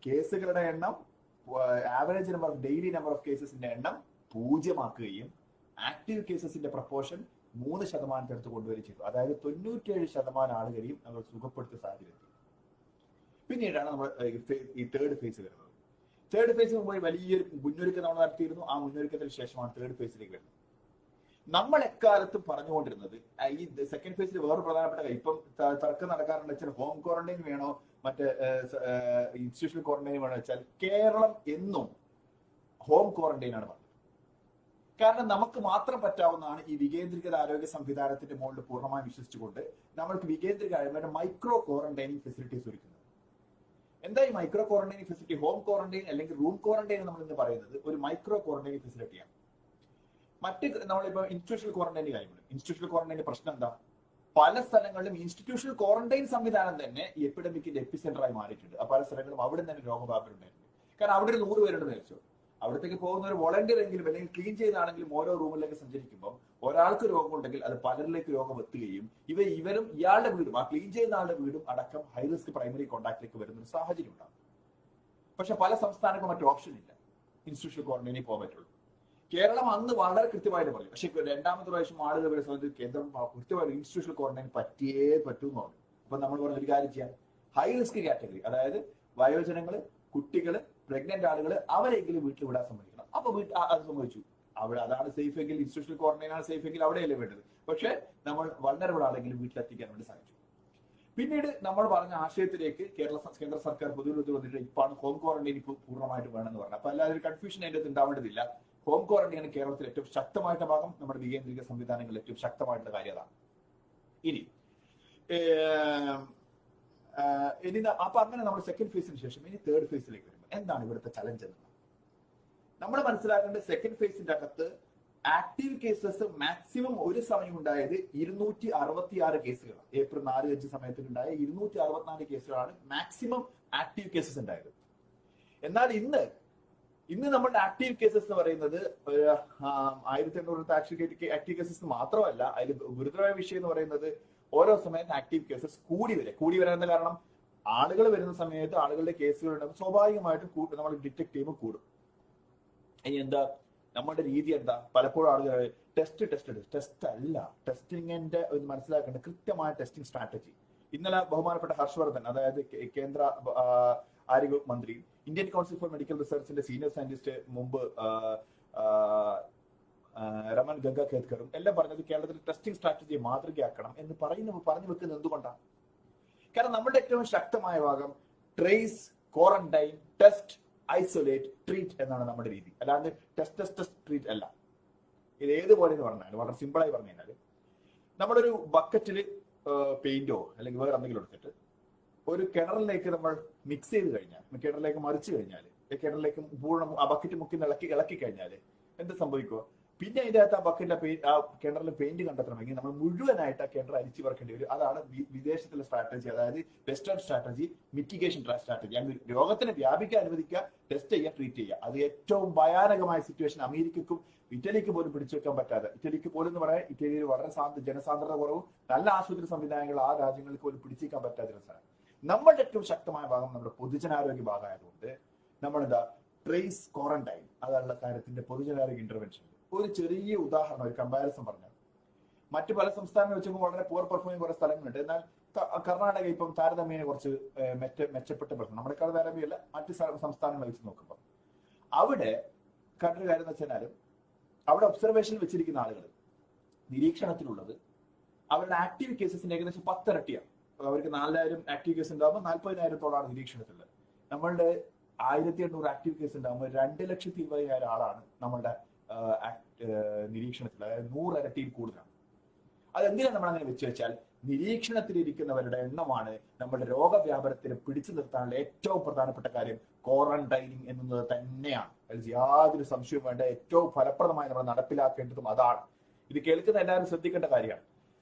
കേസുകളുടെ എണ്ണം, average number of daily number of കേസസിന്റെ എണ്ണം 0 ആക്റ്റീവ് കേസസിന്റെ പ്രപ്പോർഷൻ 3% കൊണ്ടുവരികയും ചെയ്തു. അതായത് 97% ആളുകളെയും നമ്മൾ സുഖപ്പെടുത്തിയ സാഹചര്യത്തിൽ. പിന്നീടാണ് നമ്മൾ ഈ തേർഡ് ഫേസ് വരുന്നത്. തേർഡ് ഫേസ് മുമ്പ് വലിയൊരു മുന്നൊരുക്കം നമ്മൾ നടത്തിയിരുന്നു. ആ മുന്നൊരുക്കത്തിന് ശേഷമാണ് തേർഡ് ഫേസിലേക്ക് വരുന്നത്. നമ്മൾ എക്കാലത്തും പറഞ്ഞുകൊണ്ടിരുന്നത് ഈ സെക്കൻഡ് ഫേസിൽ വേറെ പ്രധാനപ്പെട്ട കാര്യം, ഇപ്പം തർക്കം നടക്കാറുണ്ട് വെച്ചാൽ ഹോം ക്വാറന്റൈൻ വേണോ മറ്റേ ഇൻസ്റ്റിറ്റ്യൂഷണൽ ക്വാറന്റൈൻ വേണോ വെച്ചാൽ കേരളം എന്നും ഹോം ക്വാറന്റൈൻ ആണ് പറഞ്ഞത്. കാരണം നമുക്ക് മാത്രം പറ്റാവുന്നതാണ് ഈ വികേന്ദ്രീകൃത ആരോഗ്യ സംവിധാനത്തിന്റെ മുകളിൽ പൂർണ്ണമായും വിശ്വസിച്ചുകൊണ്ട് നമ്മൾക്ക് വികേന്ദ്രീകൃത മൈക്രോ ക്വാറന്റൈനിങ് ഫെസിലിറ്റീസ് ഒരുക്കുന്നത്. എന്താ ഈ micro quarantining facility? Home quarantine അല്ലെങ്കിൽ റൂം ക്വാറന്റൈൻ നമ്മൾ ഇന്ന് പറയുന്നത് ഒരു മൈക്രോ ക്വാറന്റൈനിങ് ഫെസിലിറ്റിയാണ്. മറ്റ് നമ്മളിപ്പോ ഇൻസ്റ്റിറ്റ്യൂഷണൽ ക്വാറന്റൈൻ കാര്യങ്ങൾ, ഇൻസ്റ്റിറ്റ്യൂഷണൽ ക്വാറന്റൈന്റെ പ്രശ്നം എന്താ? പല സ്ഥലങ്ങളിലും ഇൻസ്റ്റിറ്റ്യൂഷണൽ ക്വാറന്റൈൻ സംവിധാനം തന്നെ ഈ എപ്പിഡമിക്കിന്റെ എപ്പിസെന്ററായി മാറിയിട്ടുണ്ട്. പല സ്ഥലങ്ങളും അവിടെ തന്നെ രോഗവ്യാപനമുണ്ടായിട്ടുണ്ട്. കാരണം അവിടെ ഒരു 100 പേരുടെ മരിച്ചു. അവിടത്തേക്ക് പോകുന്ന ഒരു വോളണ്ടിയർ എങ്കിലും അല്ലെങ്കിൽ ക്ലീൻ ചെയ്താണെങ്കിലും ഓരോ റൂമിലേക്ക് സഞ്ചരിക്കുമ്പോൾ ഒരാൾക്ക് രോഗമുണ്ടെങ്കിൽ അത് പലരിലേക്ക് രോഗം എത്തുകയും ഇവരും ഇയാളുടെ വീടും ആ ക്ലീൻ ചെയ്യുന്ന ആളുടെ വീടും അടക്കം ഹൈ റിസ്ക് പ്രൈമറി കോൺടാക്റ്റിലേക്ക് വരുന്ന ഒരു സാഹചര്യം ഉണ്ടാകും. പക്ഷെ പല സംസ്ഥാനങ്ങൾക്കും മറ്റു ഓപ്ഷൻ ഇല്ല, ഇൻസ്റ്റിറ്റ്യൂഷണൽ ക്വാറന്റൈനിൽ പോകാൻ പറ്റുള്ളൂ. കേരളം അന്ന് വളരെ കൃത്യമായിട്ട് പറയും. പക്ഷെ രണ്ടാമത്തെ പ്രാവശ്യം ആളുകൾ വരുന്ന സമയത്ത് കേന്ദ്രം കൃത്യമായിട്ട് ഇൻസ്റ്റിറ്റ്യൂഷണൽ ക്വാറന്റൈൻ പറ്റിയേ പറ്റൂന്ന് പറഞ്ഞു. അപ്പൊ നമ്മൾ പറഞ്ഞ ഒരു കാര്യം ചെയ്യാം, ഹൈ റിസ്ക് കാറ്റഗറി, അതായത് വയോജനങ്ങള്, കുട്ടികള്, പ്രഗ്നന്റ് ആളുകള്, അവരെങ്കിലും വീട്ടിൽ വിടാൻ സമ്മതിക്കണം. അപ്പൊ അത് സംഭവിച്ചു. അവിടെ അതാണ് സേഫ് എങ്കിൽ, ഇൻസ്റ്റിറ്റ്യൂഷണൽ ക്വാറന്റൈൻ ആണ് സേഫ് എങ്കിൽ അവിടെയല്ലേ വേണ്ടത്. പക്ഷെ നമ്മൾ വൾനറബിൾ ആണെങ്കിലും വീട്ടിലെത്തിക്കാൻ വേണ്ടി സാധിച്ചു. പിന്നീട് നമ്മൾ പറഞ്ഞ ആശയത്തിലേക്ക് കേന്ദ്ര സർക്കാർ പൊതുവിൽ വന്നിട്ട് ഇപ്പാണ് ഹോം ക്വാറന്റൈൻ പൂർണ്ണമായിട്ട് വേണമെന്ന് പറഞ്ഞു. അപ്പൊ എല്ലാവരും കൺഫ്യൂഷൻ അതിന്റെ അകത്ത് ഉണ്ടാവേണ്ടതില്ല. ഹോം ക്വാറന്റൈൻ കേരളത്തിൽ ഏറ്റവും ശക്തമായിട്ട് ഭാഗം, നമ്മുടെ വികേന്ദ്രീക സംവിധാനങ്ങളിൽ ഏറ്റവും ശക്തമായിട്ടുള്ള കാര്യം അതാണ്. ഇനി അപ്പൊ അങ്ങനെ നമ്മൾ സെക്കൻഡ് ഫേസിന് ശേഷം ഇനി തേർഡ് ഫേസിലേക്ക് വരുമ്പോൾ എന്താണ് ഇവിടുത്തെ ചലഞ്ച് എന്ന് നമ്മൾ മനസ്സിലാക്കേണ്ടത്. സെക്കൻഡ് ഫേസിന്റെ അകത്ത് ആക്റ്റീവ് കേസസ് മാക്സിമം ഒരു സമയം ഉണ്ടായത് 266 കേസുകളാണ്. ഏപ്രിൽ 4-5 സമയത്തിലുണ്ടായ 264 കേസുകളാണ് മാക്സിമം ആക്റ്റീവ് കേസസ് ഉണ്ടായത്. എന്നാൽ ഇന്ന് നമ്മുടെ ആക്റ്റീവ് കേസസ് എന്ന് പറയുന്നത് 1800 ആക്റ്റീവ് കേസസ് മാത്രമല്ല, അതിൽ ഗുരുതരമായ വിഷയം എന്ന് പറയുന്നത് ഓരോ സമയത്ത് ആക്റ്റീവ് കേസസ് കൂടി വരാനുള്ള കാരണം ആളുകൾ വരുന്ന സമയത്ത് ആളുകളുടെ കേസുകൾ ഉണ്ടാകും. സ്വാഭാവികമായിട്ടും നമ്മൾ ഡിറ്റക്ട് ചെയ്യുമ്പോൾ കൂടും. ഇനി എന്താ നമ്മുടെ രീതി? എന്താ? പലപ്പോഴും ആളുകൾ ടെസ്റ്റ് അല്ല, ടെസ്റ്റിങ്ങിന്റെ മനസ്സിലാക്കേണ്ട കൃത്യമായ ടെസ്റ്റിംഗ് സ്ട്രാറ്റജി. ഇന്നലെ ബഹുമാനപ്പെട്ട ഹർഷവർദ്ധൻ, അതായത് കേന്ദ്ര ആരോഗ്യ മന്ത്രി, ഇന്ത്യൻ കൗൺസിൽ ഫോർ മെഡിക്കൽ റിസർച്ചിന്റെ സീനിയർ സയന്റിസ്റ്റ് മുമ്പ് രമൻ ഗംഗാഖേദ്കറും എല്ലാം പറഞ്ഞത് കേരളത്തിൽ ടെസ്റ്റിംഗ് സ്ട്രാറ്റജി മാതൃകയാക്കണം എന്ന് പറഞ്ഞു വെക്കുന്നത് എന്തുകൊണ്ടാണ്? കാരണം നമ്മുടെ ഏറ്റവും ശക്തമായ ഭാഗം trace, quarantine, test, isolate, treat എന്നാണ് നമ്മുടെ രീതി. അല്ലാണ്ട് ടെസ്റ്റ് ട്രീറ്റ് അല്ല. ഇത് ഏതുപോലെ എന്ന് പറഞ്ഞാൽ വളരെ സിമ്പിളായി പറഞ്ഞു കഴിഞ്ഞാൽ, നമ്മളൊരു ബക്കറ്റിൽ പെയിന്റോ അല്ലെങ്കിൽ വേറെ എന്തെങ്കിലും എടുത്തിട്ട് ഒരു കിണറിലേക്ക് നമ്മൾ മിക്സ് ചെയ്ത് കഴിഞ്ഞാൽ, കിണറിലേക്ക് മറിച്ചു കഴിഞ്ഞാൽ, കിണറിലേക്ക് പൂർണ്ണ ആ ബക്കറ്റ് മുക്കി ഇളക്കി കഴിഞ്ഞാൽ എന്ത് സംഭവിക്കുക? പിന്നെ അതിൻ്റെ അകത്ത് ആ ബക്കറ്റിലെ ആ കിണറിൽ പെയിന്റ് കണ്ടെത്തണമെങ്കിൽ നമ്മൾ മുഴുവനായിട്ട് ആ കിണർ അരിച്ചു പറക്കേണ്ടി വരും. അതാണ് വിദേശത്തിലെ സ്ട്രാറ്റജി, അതായത് വെസ്റ്റേൺ സ്ട്രാറ്റജി, മിറ്റിഗേഷൻ സ്ട്രാറ്റജി. അങ്ങനെ രോഗത്തിനെ വ്യാപിക്കാൻ അനുവദിക്കുക, ടെസ്റ്റ് ചെയ്യുക, ട്രീറ്റ് ചെയ്യുക. അത് ഏറ്റവും ഭയാനകമായ സിറ്റുവേഷൻ അമേരിക്കക്കും ഇറ്റലിക്ക് പോലും പിടിച്ചു വെക്കാൻ പറ്റാതെ, ഇറ്റലിക്ക് പോലും എന്ന് പറയാൻ ഇറ്റലിയിൽ വളരെ ജനസാന്ദ്രത കുറവും നല്ല ആശുപത്രി സംവിധാനങ്ങൾ ആ രാജ്യങ്ങൾക്ക് പോലും പിടിച്ചേക്കാൻ പറ്റാത്ത സ്ഥലം. നമ്മളുടെ ഏറ്റവും ശക്തമായ ഭാഗം നമ്മുടെ പൊതുജനാരോഗ്യ ഭാഗമായതുകൊണ്ട് നമ്മളെന്താ ട്രേസ്, ക്വാറന്റൈൻ, അതുള്ള കാര്യത്തിന്റെ പൊതുജനാരോഗ്യ ഇന്റർവെൻഷൻ. ഒരു ചെറിയ ഉദാഹരണം, ഒരു കമ്പാരിസൺ പറഞ്ഞാൽ, മറ്റു പല സംസ്ഥാനങ്ങൾ വെച്ചുമ്പോൾ വളരെ പുവർ പെർഫോമിംഗ് കുറെ സ്ഥലങ്ങളുണ്ട്. എന്നാൽ കർണാടക ഇപ്പം താരതമ്യേന കുറച്ച് മെച്ചപ്പെട്ട പ്രശ്നം, നമ്മളെക്കാൾ താരതമ്യമല്ല മറ്റ് സംസ്ഥാനങ്ങൾ വെച്ച് നോക്കുമ്പോൾ അവിടെ കണ്ടൊരു കാര്യം എന്ന് വെച്ചാൽ, അവിടെ ഒബ്സർവേഷനിൽ വെച്ചിരിക്കുന്ന ആളുകൾ, നിരീക്ഷണത്തിലുള്ളത് അവരുടെ ആക്റ്റീവ് കേസസിന്റെ ഏകദേശം 10 ഇരട്ടിയാണ്. അവർക്ക് 4000 ആക്റ്റീവ് കേസ് ഉണ്ടാകുമ്പോൾ 40,000-ഓളാണ് നിരീക്ഷണത്തിലുള്ളത്. നമ്മളുടെ 1800 ആക്റ്റീവ് കേസ് ഉണ്ടാകുമ്പോൾ 2,20,000 ആളാണ് നമ്മളുടെ നിരീക്ഷണത്തിൽ, അതായത് 100 ഇരട്ടിയിൽ കൂടുതലാണ്. അതെന്തിനാണ് നമ്മൾ അങ്ങനെ വെച്ച് വെച്ചാൽ, നിരീക്ഷണത്തിലിരിക്കുന്നവരുടെ എണ്ണമാണ് നമ്മുടെ രോഗവ്യാപനത്തിന് പിടിച്ചു നിർത്താനുള്ള ഏറ്റവും പ്രധാനപ്പെട്ട കാര്യം. ക്വാറന്റൈനിങ് എന്നത് തന്നെയാണ്, അതിൽ യാതൊരു സംശയവും വേണ്ട. ഏറ്റവും ഫലപ്രദമായി നമ്മൾ നടപ്പിലാക്കേണ്ടതും അതാണ്. ഇത് കേൾക്കുന്ന എല്ലാവരും ശ്രദ്ധിക്കേണ്ട കാര്യമാണ്.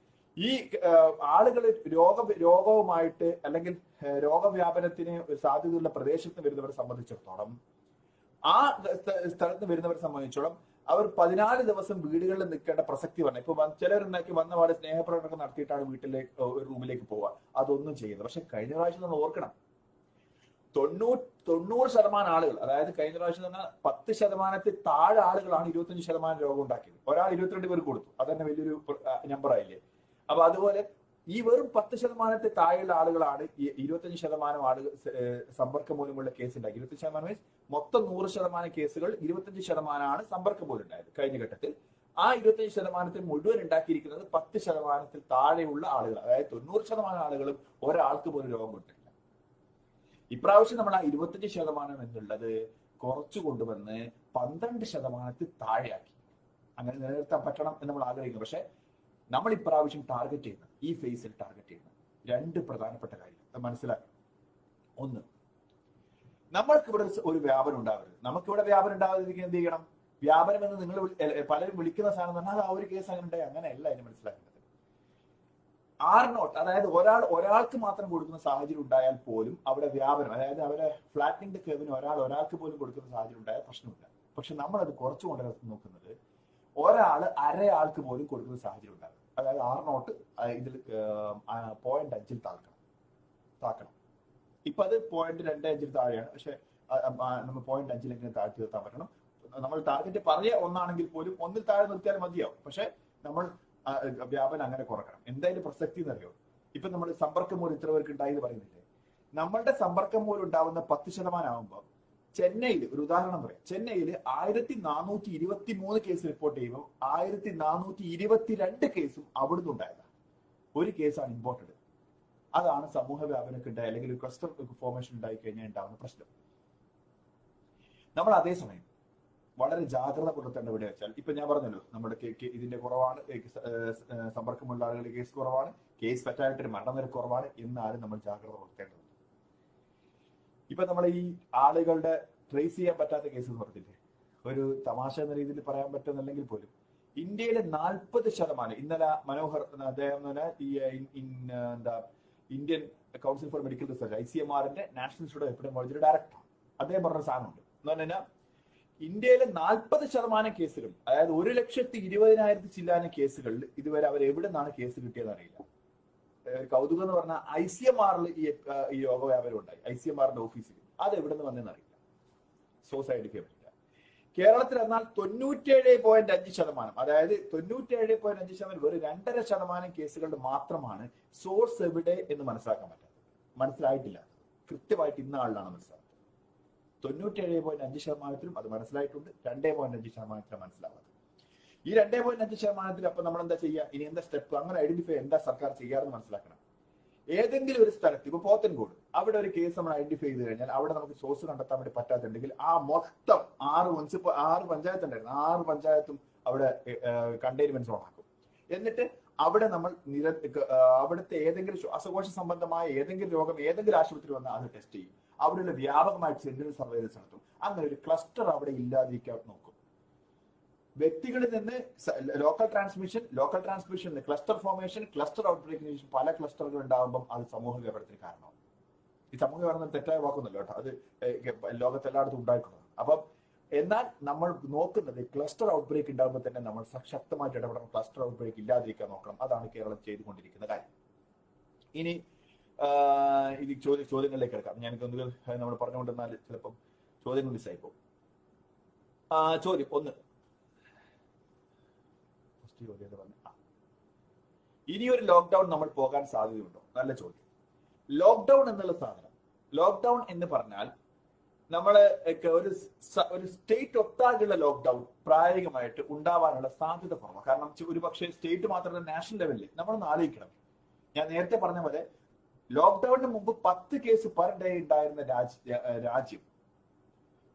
ഈ ആളുകൾ രോഗവുമായിട്ട് അല്ലെങ്കിൽ രോഗവ്യാപനത്തിന് സാധ്യതയുള്ള പ്രദേശത്ത് വരുന്നവരെ സംബന്ധിച്ചിടത്തോളം, ആ സ്ഥലത്ത് വരുന്നവരെ സംബന്ധിച്ചോളം അവർ 14 ദിവസം വീടുകളിൽ നിൽക്കേണ്ട പ്രസക്തി പറഞ്ഞു. ഇപ്പൊ ചിലരുണ്ടാക്കി വന്നപാട് സ്നേഹപ്രകടനം നടത്തിയിട്ടാണ് വീട്ടിലേക്ക് ഒരു റൂമിലേക്ക് പോവുക. അതൊന്നും ചെയ്യുന്നത്. പക്ഷെ കഴിഞ്ഞ പ്രാവശ്യം നമ്മൾ ഓർക്കണം, 90% ആളുകൾ, അതായത് കഴിഞ്ഞ പ്രാവശ്യം തന്നെ 10% താഴെ ആളുകളാണ് 25% രോഗം ഉണ്ടാക്കിയത്. ഒരാൾ 22 പേർക്ക് കൊടുത്തു, അതന്നെ വലിയൊരു നമ്പർ ആയില്ലേ. അപ്പൊ അതുപോലെ ഈ വെറും 10% താഴെയുള്ള ആളുകളാണ് ഈ 25% ആളുകൾ സമ്പർക്കം മൂലമുള്ള കേസ് ഉണ്ടാക്കി. 25% മീൻസ് മൊത്തം 100% കേസുകൾ 25% സമ്പർക്കം മൂലം ഉണ്ടായത് കഴിഞ്ഞ ഘട്ടത്തിൽ. ആ 25% മുഴുവൻ ഉണ്ടാക്കിയിരിക്കുന്നത് 10% താഴെയുള്ള ആളുകൾ, അതായത് 90% ആളുകളും ഒരാൾക്ക് പോലും രോഗം കൊണ്ടിട്ടില്ല. ഇപ്രാവശ്യം നമ്മൾ ആ 25% എന്നുള്ളത് കുറച്ചു കൊണ്ടുവന്ന് 12% താഴെയാക്കി. അങ്ങനെ നിലനിർത്താൻ പറ്റണം എന്ന് നമ്മൾ ആഗ്രഹിക്കുന്നു. പക്ഷെ നമ്മൾ ഇപ്രാവശ്യം ടാർഗറ്റ് ചെയ്യുന്നത്, ഈ ഫേസിൽ ടാർഗറ്റ് ചെയ്യുന്നത് 2 പ്രധാനപ്പെട്ട കാര്യങ്ങൾ മനസ്സിലാക്കി. ഒന്ന്, നമ്മൾക്ക് ഇവിടെ ഒരു വ്യാപനം ഉണ്ടാവരുത്. നമുക്കിവിടെ വ്യാപനം ഉണ്ടാവാതിരിക്കാൻ എന്ത് ചെയ്യണം? വ്യാപനം എന്ന് നിങ്ങൾ പലരും വിളിക്കുന്ന സാധനം പറഞ്ഞാൽ അത് ആ ഒരു കേസ് അങ്ങനെ ഉണ്ടായി, അങ്ങനെയല്ല അതിന് മനസ്സിലാക്കുന്നത്. R0, അതായത് ഒരാൾക്ക് മാത്രം കൊടുക്കുന്ന സാഹചര്യം ഉണ്ടായാൽ പോലും അവിടെ വ്യാപനം, അതായത് അവരെ ഫ്ലാറ്റിംഗ് കർവിന് ഒരാൾക്ക് പോലും കൊടുക്കുന്ന സാഹചര്യം ഉണ്ടായാൽ പ്രശ്നമില്ല. പക്ഷെ നമ്മളത് കുറച്ചു കൊണ്ടുവരാൻ നോക്കുന്നത് ഒരാള് അരയാൾക്ക് പോലും കൊടുക്കുന്ന സാഹചര്യം ഉണ്ടാകും. അതായത് R0 ഇതിൽ 0.5 താക്കണം. ഇപ്പൊ അത് 0.25 താഴെയാണ്. പക്ഷെ നമ്മൾ 0.5 താഴ്ത്തി നിർത്താൻ പറ്റണം. നമ്മൾ ടാർഗറ്റ് പറഞ്ഞ ഒന്നാണെങ്കിൽ പോലും 1 താഴെ നിർത്തിയാൽ മതിയാവും. പക്ഷെ നമ്മൾ വ്യാപനം അങ്ങനെ കുറക്കണം. എന്തായാലും പ്രസക്തി എന്നറിയോ? ഇപ്പൊ നമ്മൾ സമ്പർക്കം മൂലം ഇത്ര പേർക്ക് ഉണ്ടായി എന്ന് പറയുന്നില്ലേ? നമ്മളുടെ സമ്പർക്കം മൂലം ഉണ്ടാവുന്ന 10% ആകുമ്പോൾ ചെന്നൈയിൽ ഒരു ഉദാഹരണം പറയാം. ചെന്നൈയിൽ 1423 കേസ് റിപ്പോർട്ട് ചെയ്യുമ്പോൾ 1422 കേസും അവിടുന്ന് ഉണ്ടായതാണ്. ഒരു കേസാണ് ഇമ്പോർട്ടഡ്. അതാണ് സമൂഹ വ്യാപനമൊക്കെ ഉണ്ടായി അല്ലെങ്കിൽ ഒരു ക്ലസ്റ്റർ ഫോർമേഷൻ ഉണ്ടായി കഴിഞ്ഞാൽ ഉണ്ടാകുന്ന പ്രശ്നം. നമ്മൾ അതേസമയം വളരെ ജാഗ്രത പുലർത്തേണ്ട എവിടെ വെച്ചാൽ, ഇപ്പൊ ഞാൻ പറഞ്ഞല്ലോ നമ്മുടെ ഇതിന്റെ കുറവാണ്, സമ്പർക്കമുള്ള ആളുകളുടെ കേസ് കുറവാണ്, കേസ് ഫെറ്റാലിറ്റി മരണനിരക്ക് കുറവാണ്. എന്നാലും നമ്മൾ ജാഗ്രത പുലർത്തേണ്ടതുണ്ട്. ഇപ്പൊ നമ്മൾ ഈ ആളുകളുടെ ട്രേസ് ചെയ്യാൻ പറ്റാത്ത കേസ് പറഞ്ഞില്ലേ, ഒരു തമാശ എന്ന രീതിയിൽ പറയാൻ പറ്റുന്നില്ലെങ്കിൽ പോലും ഇന്ത്യയിലെ 40%, ഇന്നലെ മനോഹർ അദ്ദേഹം ഈ Indian council for medical research ICMR-ന്റെ നാഷണൽ ഇൻസ്റ്റിറ്റ്യൂട്ട് ഓഫ് എപ്പിഡെമോളജിയുടെ ഡയറക്ടർ, അദ്ദേഹം പറഞ്ഞ സാധനമുണ്ട്. എന്ന് പറഞ്ഞാൽ ഇന്ത്യയിലെ 40% കേസിലും, അതായത് 1,20,000 ചില്ലാന കേസുകളിൽ ഇതുവരെ അവർ എവിടെ നിന്നാണ് കേസ് കിട്ടിയെന്ന് അറിയില്ല. കൗതുകം എന്ന് പറഞ്ഞാൽ ICMR-ൽ ഈ രോഗവ്യാപനം ഉണ്ടായി. ICMR-ന്റെ ഓഫീസിൽ അത് എവിടെ നിന്ന് വന്നെന്ന് അറിയില്ല. സോഴ്സ് ഐഡന്റിഫൈ പറ്റില്ല. കേരളത്തിൽ എന്നാൽ 97.5%, അതായത് 97.5%, വെറും 2.5% കേസുകളുടെ മാത്രമാണ് സോഴ്സ് എവിടെ എന്ന് മനസ്സിലാക്കാൻ പറ്റാത്തത്, മനസ്സിലായിട്ടില്ല. കൃത്യമായിട്ട് ഇന്ന ആളിലാണ് മനസ്സിലാക്കുന്നത്. 97.5%-ലും അത് മനസ്സിലായിട്ടുണ്ട്, 2.5%-ലും മനസ്സിലാവാത്തത്. ഈ 2.5%-ൽ അപ്പൊ നമ്മൾ എന്താ ചെയ്യുക? ഇനി എന്താ സ്റ്റെപ്പ്? അങ്ങനെ ഐഡന്റിഫൈ എന്താ സർക്കാർ ചെയ്യാറെന്ന് മനസ്സിലാക്കണം. ഏതെങ്കിലും ഒരു സ്ഥലത്ത്, ഇപ്പൊ പോത്തൻകോട്, അവിടെ ഒരു കേസ് നമ്മൾ ഐഡന്റിഫൈ ചെയ്ത് കഴിഞ്ഞാൽ അവിടെ നമുക്ക് സോഴ്സ് കണ്ടെത്താൻ വേണ്ടി പറ്റാത്തുണ്ടെങ്കിൽ ആ മൊത്തം 6 പഞ്ചായത്ത് ഉണ്ടായിരുന്നു, 6 പഞ്ചായത്തും അവിടെ കണ്ടെയ്ൻമെന്റ് സോൺ ആക്കും. എന്നിട്ട് അവിടെ നമ്മൾ അവിടുത്തെ ഏതെങ്കിലും ശ്വാസകോശ സംബന്ധമായ ഏതെങ്കിലും രോഗം ഏതെങ്കിലും ആശുപത്രി വന്നാൽ അത് ടെസ്റ്റ് ചെയ്യും. അവിടെയുള്ള വ്യാപകമായിട്ട് സെന്റിനൽ സർവൈലൻസ് നടത്തും. അങ്ങനെ ഒരു ക്ലസ്റ്റർ അവിടെ ഇല്ലാതിരിക്കാൻ നോക്കും. വ്യക്തികളിൽ നിന്ന് local transmission, cluster formation, cluster ഔട്ട്ബ്രേക്കിന് ശേഷം പല ക്ലസ്റ്ററുകൾ ഉണ്ടാകുമ്പോൾ അത് സമൂഹ വ്യാപനത്തിന് കാരണമാവും. ഈ സമൂഹ വ്യാപനം തെറ്റായ വാക്കൊന്നുമല്ലോ കേട്ടോ, അത് ലോകത്തെല്ലായിടത്തും ഉണ്ടായിട്ടുള്ളതാണ്. അപ്പം എന്നാൽ നമ്മൾ നോക്കുന്നത് ക്ലസ്റ്റർ ഔട്ട്ബ്രേക്ക് ഉണ്ടാകുമ്പോൾ തന്നെ നമ്മൾ ശക്തമായിട്ട് ഇടപെടണം, ക്ലസ്റ്റർ ഔട്ട്ബ്രേക്ക് ഇല്ലാതിരിക്കാൻ നോക്കണം. അതാണ് കേരളം ചെയ്തുകൊണ്ടിരിക്കുന്ന കാര്യം. ഇനി ഇത് ചോദ്യങ്ങളിലേക്ക് എടുക്കാം. ഞാനിതൊന്നുകൾ നമ്മൾ പറഞ്ഞുകൊണ്ടിരുന്നാൽ ചിലപ്പം ചോദ്യങ്ങൾ മിസ്സായി പോകും. ചോദ്യം 1, ഇനിയൊരു ലോക്ക്ഡൌൺ നമ്മൾ പോകാൻ സാധ്യതയുണ്ടോ? നല്ല ചോദ്യം. ലോക്ക്ഡൌൺ എന്നുള്ള സാധനം, ലോക്ക്ഡൌൺ എന്ന് പറഞ്ഞാൽ നമ്മള് ഒരു സ്റ്റേറ്റ് ഒട്ടാകെയുള്ള ലോക്ക്ഡൌൺ പ്രായോഗികമായിട്ട് ഉണ്ടാവാനുള്ള സാധ്യത കുറവാണ്. കാരണം ഒരു പക്ഷേ സ്റ്റേറ്റ് മാത്രമല്ല, നാഷണൽ ലെവലിൽ നമ്മളൊന്ന് ആലോചിക്കണം. ഞാൻ നേരത്തെ പറഞ്ഞ പോലെ ലോക്ക്ഡൌണിന് മുമ്പ് 10 കേസ് പെർ ഡേ ഉണ്ടായിരുന്ന രാജ്യം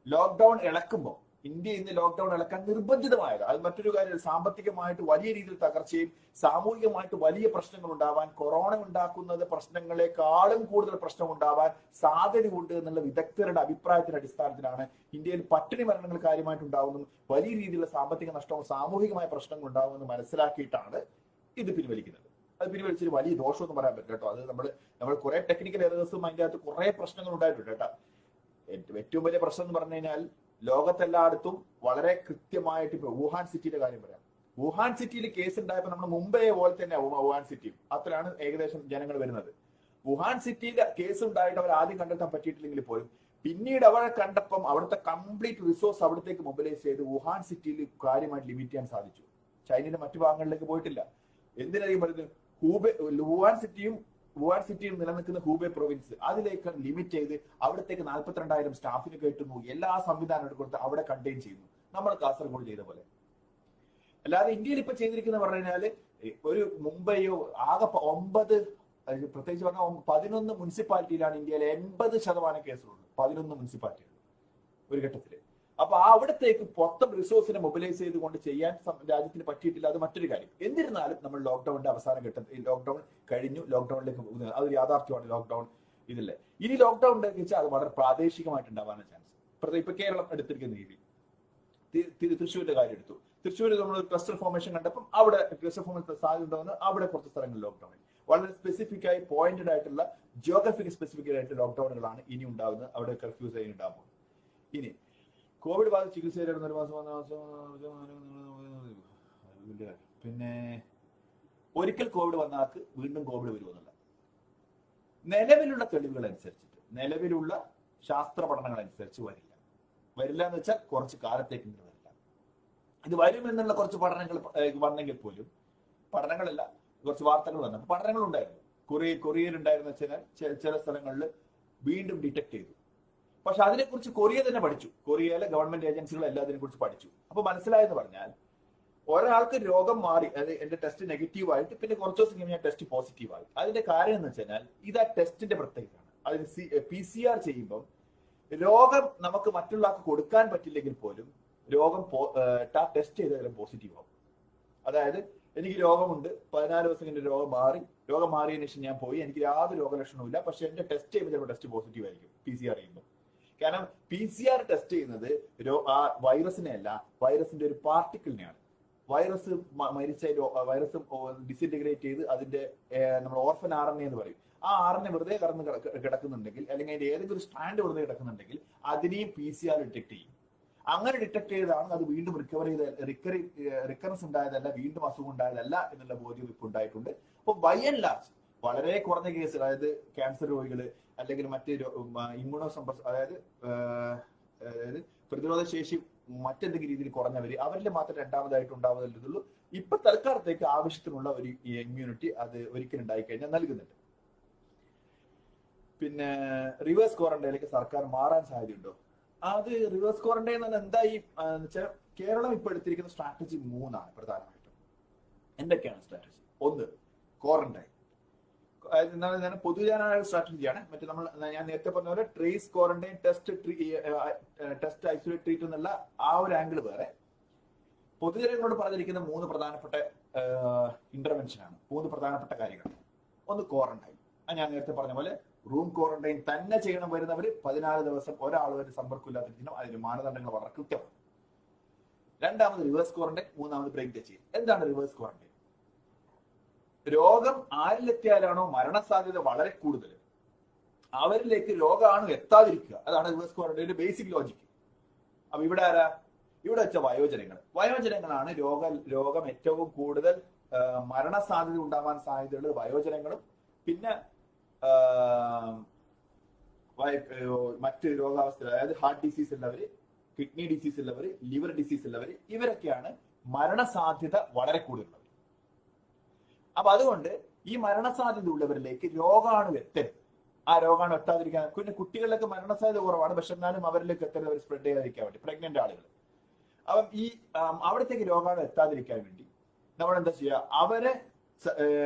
ലോക്ക്ഡൌൺ ഇളക്കുമ്പോൾ ഇന്ത്യ ഇന്ന് ലോക്ക്ഡൌൺ ഇളക്കാൻ നിർബന്ധിതമായത്. അത് മറ്റൊരു കാര്യം, സാമ്പത്തികമായിട്ട് വലിയ രീതിയിൽ തകർച്ചയും സാമൂഹികമായിട്ട് വലിയ പ്രശ്നങ്ങൾ ഉണ്ടാവാൻ, കൊറോണ ഉണ്ടാക്കുന്നത് പ്രശ്നങ്ങളെക്കാളും കൂടുതൽ പ്രശ്നം ഉണ്ടാവാൻ സാധ്യതയുണ്ട് എന്നുള്ള വിദഗ്ധരുടെ അഭിപ്രായത്തിന്റെ അടിസ്ഥാനത്തിലാണ് ഇന്ത്യയിൽ പട്ടിണി മരണങ്ങൾ കാര്യമായിട്ട് ഉണ്ടാവുന്നതും വലിയ രീതിയിലുള്ള സാമ്പത്തിക നഷ്ടവും സാമൂഹികമായ പ്രശ്നങ്ങൾ ഉണ്ടാവുമെന്ന് മനസ്സിലാക്കിയിട്ടാണ് ഇത് പിൻവലിക്കുന്നത്. അത് പിൻവലിച്ചൊരു വലിയ ദോഷമൊന്നും പറയാൻ പറ്റില്ല കേട്ടോ. അത് നമ്മൾ കുറെ ടെക്നിക്കൽ എറേഴ്സും അതിൻ്റെ അകത്ത് കുറെ പ്രശ്നങ്ങൾ ഉണ്ടായിട്ടുണ്ട് കേട്ടോ. ഏറ്റവും വലിയ പ്രശ്നം എന്ന് പറഞ്ഞു കഴിഞ്ഞാൽ ലോകത്തെല്ലായിടത്തും വളരെ കൃത്യമായിട്ട്, ഇപ്പൊ വുഹാൻ സിറ്റിയുടെ കാര്യം പറയാം. വുഹാൻ സിറ്റിയിൽ കേസ് ഉണ്ടായപ്പോൾ നമ്മൾ മുംബൈയെ പോലെ തന്നെ വുഹാൻ സിറ്റിയും അത്രയാണ് ഏകദേശം ജനങ്ങൾ വരുന്നത്. വുഹാൻ സിറ്റിയിൽ കേസ് ഉണ്ടായിട്ട് അവർ ആദ്യം കണ്ടെത്താൻ പറ്റിയിട്ടില്ലെങ്കിൽ പോലും പിന്നീട് അവരെ കണ്ടപ്പം അവിടുത്തെ കംപ്ലീറ്റ് റിസോഴ്സ് അവിടത്തേക്ക് മൊബിലൈസ് ചെയ്ത് വുഹാൻ സിറ്റിയിൽ കാര്യമായിട്ട് ലിമിറ്റ് ചെയ്യാൻ സാധിച്ചു. ചൈനയുടെ മറ്റു ഭാഗങ്ങളിലേക്ക് പോയിട്ടില്ല. എന്തിനായിരിക്കും പറയുന്നത്? വുഹാൻ സിറ്റിയിൽ നിലനിൽക്കുന്ന ഹൂബെ പ്രൊവിൻസ് അതിലേക്ക് ലിമിറ്റ് ചെയ്ത് അവിടത്തേക്ക് 42,000 സ്റ്റാഫിന് കയറ്റുന്നു, എല്ലാ സംവിധാനവും കൊടുത്ത് അവിടെ കണ്ടെയ്ൻ ചെയ്യുന്നു, നമ്മൾ കാസർഗോഡ് ചെയ്ത പോലെ. അല്ലാതെ ഇന്ത്യയിൽ ഇപ്പൊ ചെയ്തിരിക്കുന്ന പറഞ്ഞു കഴിഞ്ഞാല് ഒരു മുംബൈയോ ആകെ 9, പ്രത്യേകിച്ച് പറഞ്ഞാൽ 11 മുനിസിപ്പാലിറ്റിയിലാണ് ഇന്ത്യയിലെ 80% കേസുള്ളത്. 11 മുനിസിപ്പാലിറ്റികൾ ഒരു ഘട്ടത്തില്. അപ്പൊ അവിടത്തേക്ക് മൊത്തം റിസോഴ്സിനെ മൊബിലൈസ് ചെയ്തുകൊണ്ട് ചെയ്യാൻ രാജ്യത്തിന് പറ്റിയിട്ടില്ല. അത് മറ്റൊരു കാര്യം. എന്നിരുന്നാലും നമ്മൾ ലോക്ക്ഡൌണിന്റെ അവസാന ഘട്ടത്തിൽ, ലോക്ക്ഡൌൺ കഴിഞ്ഞു, ലോക്ക്ഡൌണിലേക്ക് അത് യാഥാർത്ഥ്യമാണ്. ലോക്ക്ഡൌൺ ഇതില്ലേ. ഇനി ലോക്ക്ഡൌൺ ഉണ്ടെന്ന് വെച്ചാൽ അത് വളരെ പ്രാദേശികമായിട്ടുണ്ടാവാൻ ചാൻസ്. ഇപ്പൊ കേരളം എടുത്തിരിക്കുന്ന രീതി, തൃശ്ശൂരിന്റെ കാര്യം എടുത്തു. തൃശ്ശൂർ നമ്മൾ ക്ലസ്റ്റർ ഫോർമേഷൻ കണ്ടപ്പം അവിടെ ക്ലസ്റ്റർ ഫോർമേഷൻ സാധ്യത ഉണ്ടാകുന്ന അവിടെ കുറച്ച് സ്ഥലങ്ങളിൽ ലോക്ക്ഡൌൺ, വളരെ സ്പെസിഫിക് ആയി പോയിന്റഡ് ആയിട്ടുള്ള ജിയോഗ്രഫിക് സ്പെസിഫിക് ആയിട്ടുള്ള ലോക്ക്ഡൌണുകളാണ് ഇനി ഉണ്ടാകുന്നത്. അവിടെ കർഫ്യൂസ് ആയി ഉണ്ടാകുമ്പോൾ. ഇനി കോവിഡ് ബാധിച്ച് ചികിത്സയിലായിരുന്നു 1 മാസം. പിന്നെ ഒരിക്കൽ കോവിഡ് വന്ന ആൾക്ക് വീണ്ടും കോവിഡ് വരുമെന്നല്ല. നിലവിലുള്ള തെളിവുകൾ അനുസരിച്ചിട്ട്, നിലവിലുള്ള ശാസ്ത്ര പഠനങ്ങൾ അനുസരിച്ച് വരില്ല എന്ന് വെച്ചാൽ കുറച്ച് കാലത്തേക്ക് വരില്ല. ഇത് വരുമെന്നുള്ള കുറച്ച് പഠനങ്ങൾ വന്നെങ്കിൽ പോലും, പഠനങ്ങളല്ല, കുറച്ച് വാർത്തകൾ വന്നു, പഠനങ്ങൾ ഉണ്ടായിരുന്നു. കൊറിയയിൽ ഉണ്ടായിരുന്നു വെച്ചാൽ ചില സ്ഥലങ്ങളിൽ വീണ്ടും ഡിറ്റക്ട് ചെയ്തു. പക്ഷെ അതിനെക്കുറിച്ച് കൊറിയ തന്നെ പഠിച്ചു. കൊറിയയിലെ ഗവൺമെന്റ് ഏജൻസികൾ എല്ലാത്തിനെ കുറിച്ച് പഠിച്ചു. അപ്പൊ മനസ്സിലായെന്ന് പറഞ്ഞാൽ ഒരാൾക്ക് രോഗം മാറി, അതായത് എന്റെ ടെസ്റ്റ് നെഗറ്റീവ് ആയിട്ട് പിന്നെ കുറച്ച് ദിവസം കഴിഞ്ഞാൽ ടെസ്റ്റ് പോസിറ്റീവ് ആയി. അതിന്റെ കാര്യം എന്ന് വെച്ചാൽ ഇത് ആ ടെസ്റ്റിന്റെ പ്രത്യേകതയാണ്. അതിന് PCR ചെയ്യുമ്പോൾ രോഗം നമുക്ക് മറ്റുള്ള ആൾക്ക് കൊടുക്കാൻ പറ്റില്ലെങ്കിൽ പോലും രോഗം ടെസ്റ്റ് ചെയ്താലും പോസിറ്റീവ് ആവും. അതായത് എനിക്ക് രോഗമുണ്ട്, 14 ദിവസം കഴിഞ്ഞ് രോഗം മാറിയതിനു ശേഷം ഞാൻ പോയി, എനിക്ക് യാതൊരു രോഗലക്ഷണവും ഇല്ല, പക്ഷെ എന്റെ ടെസ്റ്റ് ചെയ്യുമ്പോൾ ചിലപ്പോൾ ടെസ്റ്റ് പോസിറ്റീവ് ആയിരിക്കും PCR ചെയ്യുമ്പോൾ. കാരണം PCR ടെസ്റ്റ് ചെയ്യുന്നത് ആ വൈറസിനെ അല്ല, വൈറസിന്റെ ഒരു പാർട്ടിക്കിളിനെയാണ്. വൈറസ് മരിച്ച വൈറസ് ഡിസിന്റഗ്രേറ്റ് ചെയ്ത് അതിന്റെ നമ്മൾ ഓർഫൻ RNA എന്ന് പറയും. ആ RNA വെറുതെ കിടക്കുന്നുണ്ടെങ്കിൽ, അല്ലെങ്കിൽ അതിന്റെ ഏതെങ്കിലും സ്ട്രാൻഡ് വെറുതെ കിടക്കുന്നുണ്ടെങ്കിൽ അതിനെയും PCR ഡിറ്റക്ട് ചെയ്യും. അങ്ങനെ ഡിറ്റക്ട് ചെയ്താണ് അത് വീണ്ടും റിക്കറൻസ് ഉണ്ടായതല്ല, വീണ്ടും അസുഖം ഉണ്ടായതല്ല എന്നുള്ള ബോധ്യം ഇപ്പൊ ഉണ്ടായിട്ടുണ്ട്. അപ്പൊ ബൈ ആൻഡ് ലാർജ് വളരെ കുറഞ്ഞ കേസ്, അതായത് ക്യാൻസർ രോഗികള് അല്ലെങ്കിൽ മറ്റ് ഇമ്മ്യൂണോ സപ്രസ്, അതായത് പ്രതിരോധ ശേഷി മറ്റെന്തെങ്കിലും രീതിയിൽ കുറഞ്ഞവര്, അവരിൽ മാത്രം രണ്ടാമതായിട്ട് ഉണ്ടാവുന്നതല്ലുള്ളൂ. ഇപ്പൊ തൽക്കാലത്തേക്ക് ആവശ്യത്തിനുള്ള ഒരു ഇമ്മ്യൂണിറ്റി അത് ഒരിക്കലും ഉണ്ടായിക്കഴിഞ്ഞാൽ നൽകുന്നുണ്ട്. പിന്നെ റിവേഴ്സ് ക്വാറന്റൈനിലേക്ക് സർക്കാർ മാറാൻ സാധ്യതയുണ്ടോ? അത് റിവേഴ്സ് ക്വാറന്റൈൻ എന്താ ഈ വെച്ചാൽ കേരളം ഇപ്പൊ എടുത്തിരിക്കുന്ന സ്ട്രാറ്റജി 3 പ്രധാനമായിട്ടും. എന്തൊക്കെയാണ് സ്ട്രാറ്റജി? 1, ക്വാറന്റൈൻ. എന്താണ് പൊതുജനായ സ്ട്രാറ്റജിയാണ്. മറ്റേ ഞാൻ നേരത്തെ പറഞ്ഞ പോലെ trace, quarantine, test, isolate, treat എന്നുള്ള ആ ഒരു ആംഗിൾ വേറെ. പൊതുജനങ്ങളോട് പറഞ്ഞിരിക്കുന്ന 3 പ്രധാനപ്പെട്ട ഇന്റർവെൻഷൻ ആണ്, 3 പ്രധാനപ്പെട്ട കാര്യങ്ങൾ. 1, ക്വാറന്റൈൻ. ഞാൻ നേരത്തെ പറഞ്ഞ പോലെ റൂം ക്വാറന്റൈൻ തന്നെ ചെയ്യണം. വരുന്നവര് 14 ദിവസം ഒരാളുമായിട്ട് സമ്പർക്കമില്ലാതിരിക്കണം. അതിന് മാനദണ്ഡങ്ങൾ വളരെ കൃത്യമാണ്. 2ാമത് റിവേഴ്സ് ക്വാറന്റൈൻ, 3ാമത് ബ്രേക്ക് ദ ചെയിൻ. എന്താണ് റിവേഴ്സ് ക്വാറന്റൈൻ? രോഗം ആരിലെത്തിയാലാണോ മരണസാധ്യത വളരെ കൂടുതൽ, അവരിലേക്ക് രോഗാണു എത്താതിരിക്കുക. അതാണ് റിവേഴ്സ് ക്വാറന്റൈന്റെ ബേസിക് ലോജിക്ക്. അപ്പൊ ഇവിടെ ആരാ? ഇവിടെ വെച്ച വയോജനങ്ങളാണ് രോഗം ഏറ്റവും കൂടുതൽ മരണസാധ്യത ഉണ്ടാവാൻ സാധ്യതയുള്ളത് വയോജനങ്ങളും, പിന്നെ മറ്റ് രോഗാവസ്ഥ, അതായത് ഹാർട്ട് ഡിസീസ് ഉള്ളവര്, കിഡ്നി ഡിസീസ് ഉള്ളവര്, ലിവർ ഡിസീസ് ഉള്ളവര്, ഇവരൊക്കെയാണ് മരണസാധ്യത വളരെ കൂടുതലുള്ളത്. അപ്പൊ അതുകൊണ്ട് ഈ മരണസാധ്യത ഉള്ളവരിലേക്ക് രോഗാണു എത്തരുത്. ആ രോഗാണു എത്താതിരിക്കാൻ, പിന്നെ കുട്ടികളിലൊക്കെ മരണസാധ്യത കുറവാണ്, പക്ഷെ എന്നാലും അവരിലേക്ക് എത്തരുത്, അവർ സ്പ്രെഡ് ചെയ്യാതിരിക്കാൻ വേണ്ടി, പ്രഗ്നന്റ് ആളുകൾ. അപ്പം ഈ അവിടത്തേക്ക് രോഗാണു എത്താതിരിക്കാൻ വേണ്ടി നമ്മൾ എന്താ ചെയ്യുക? അവരെ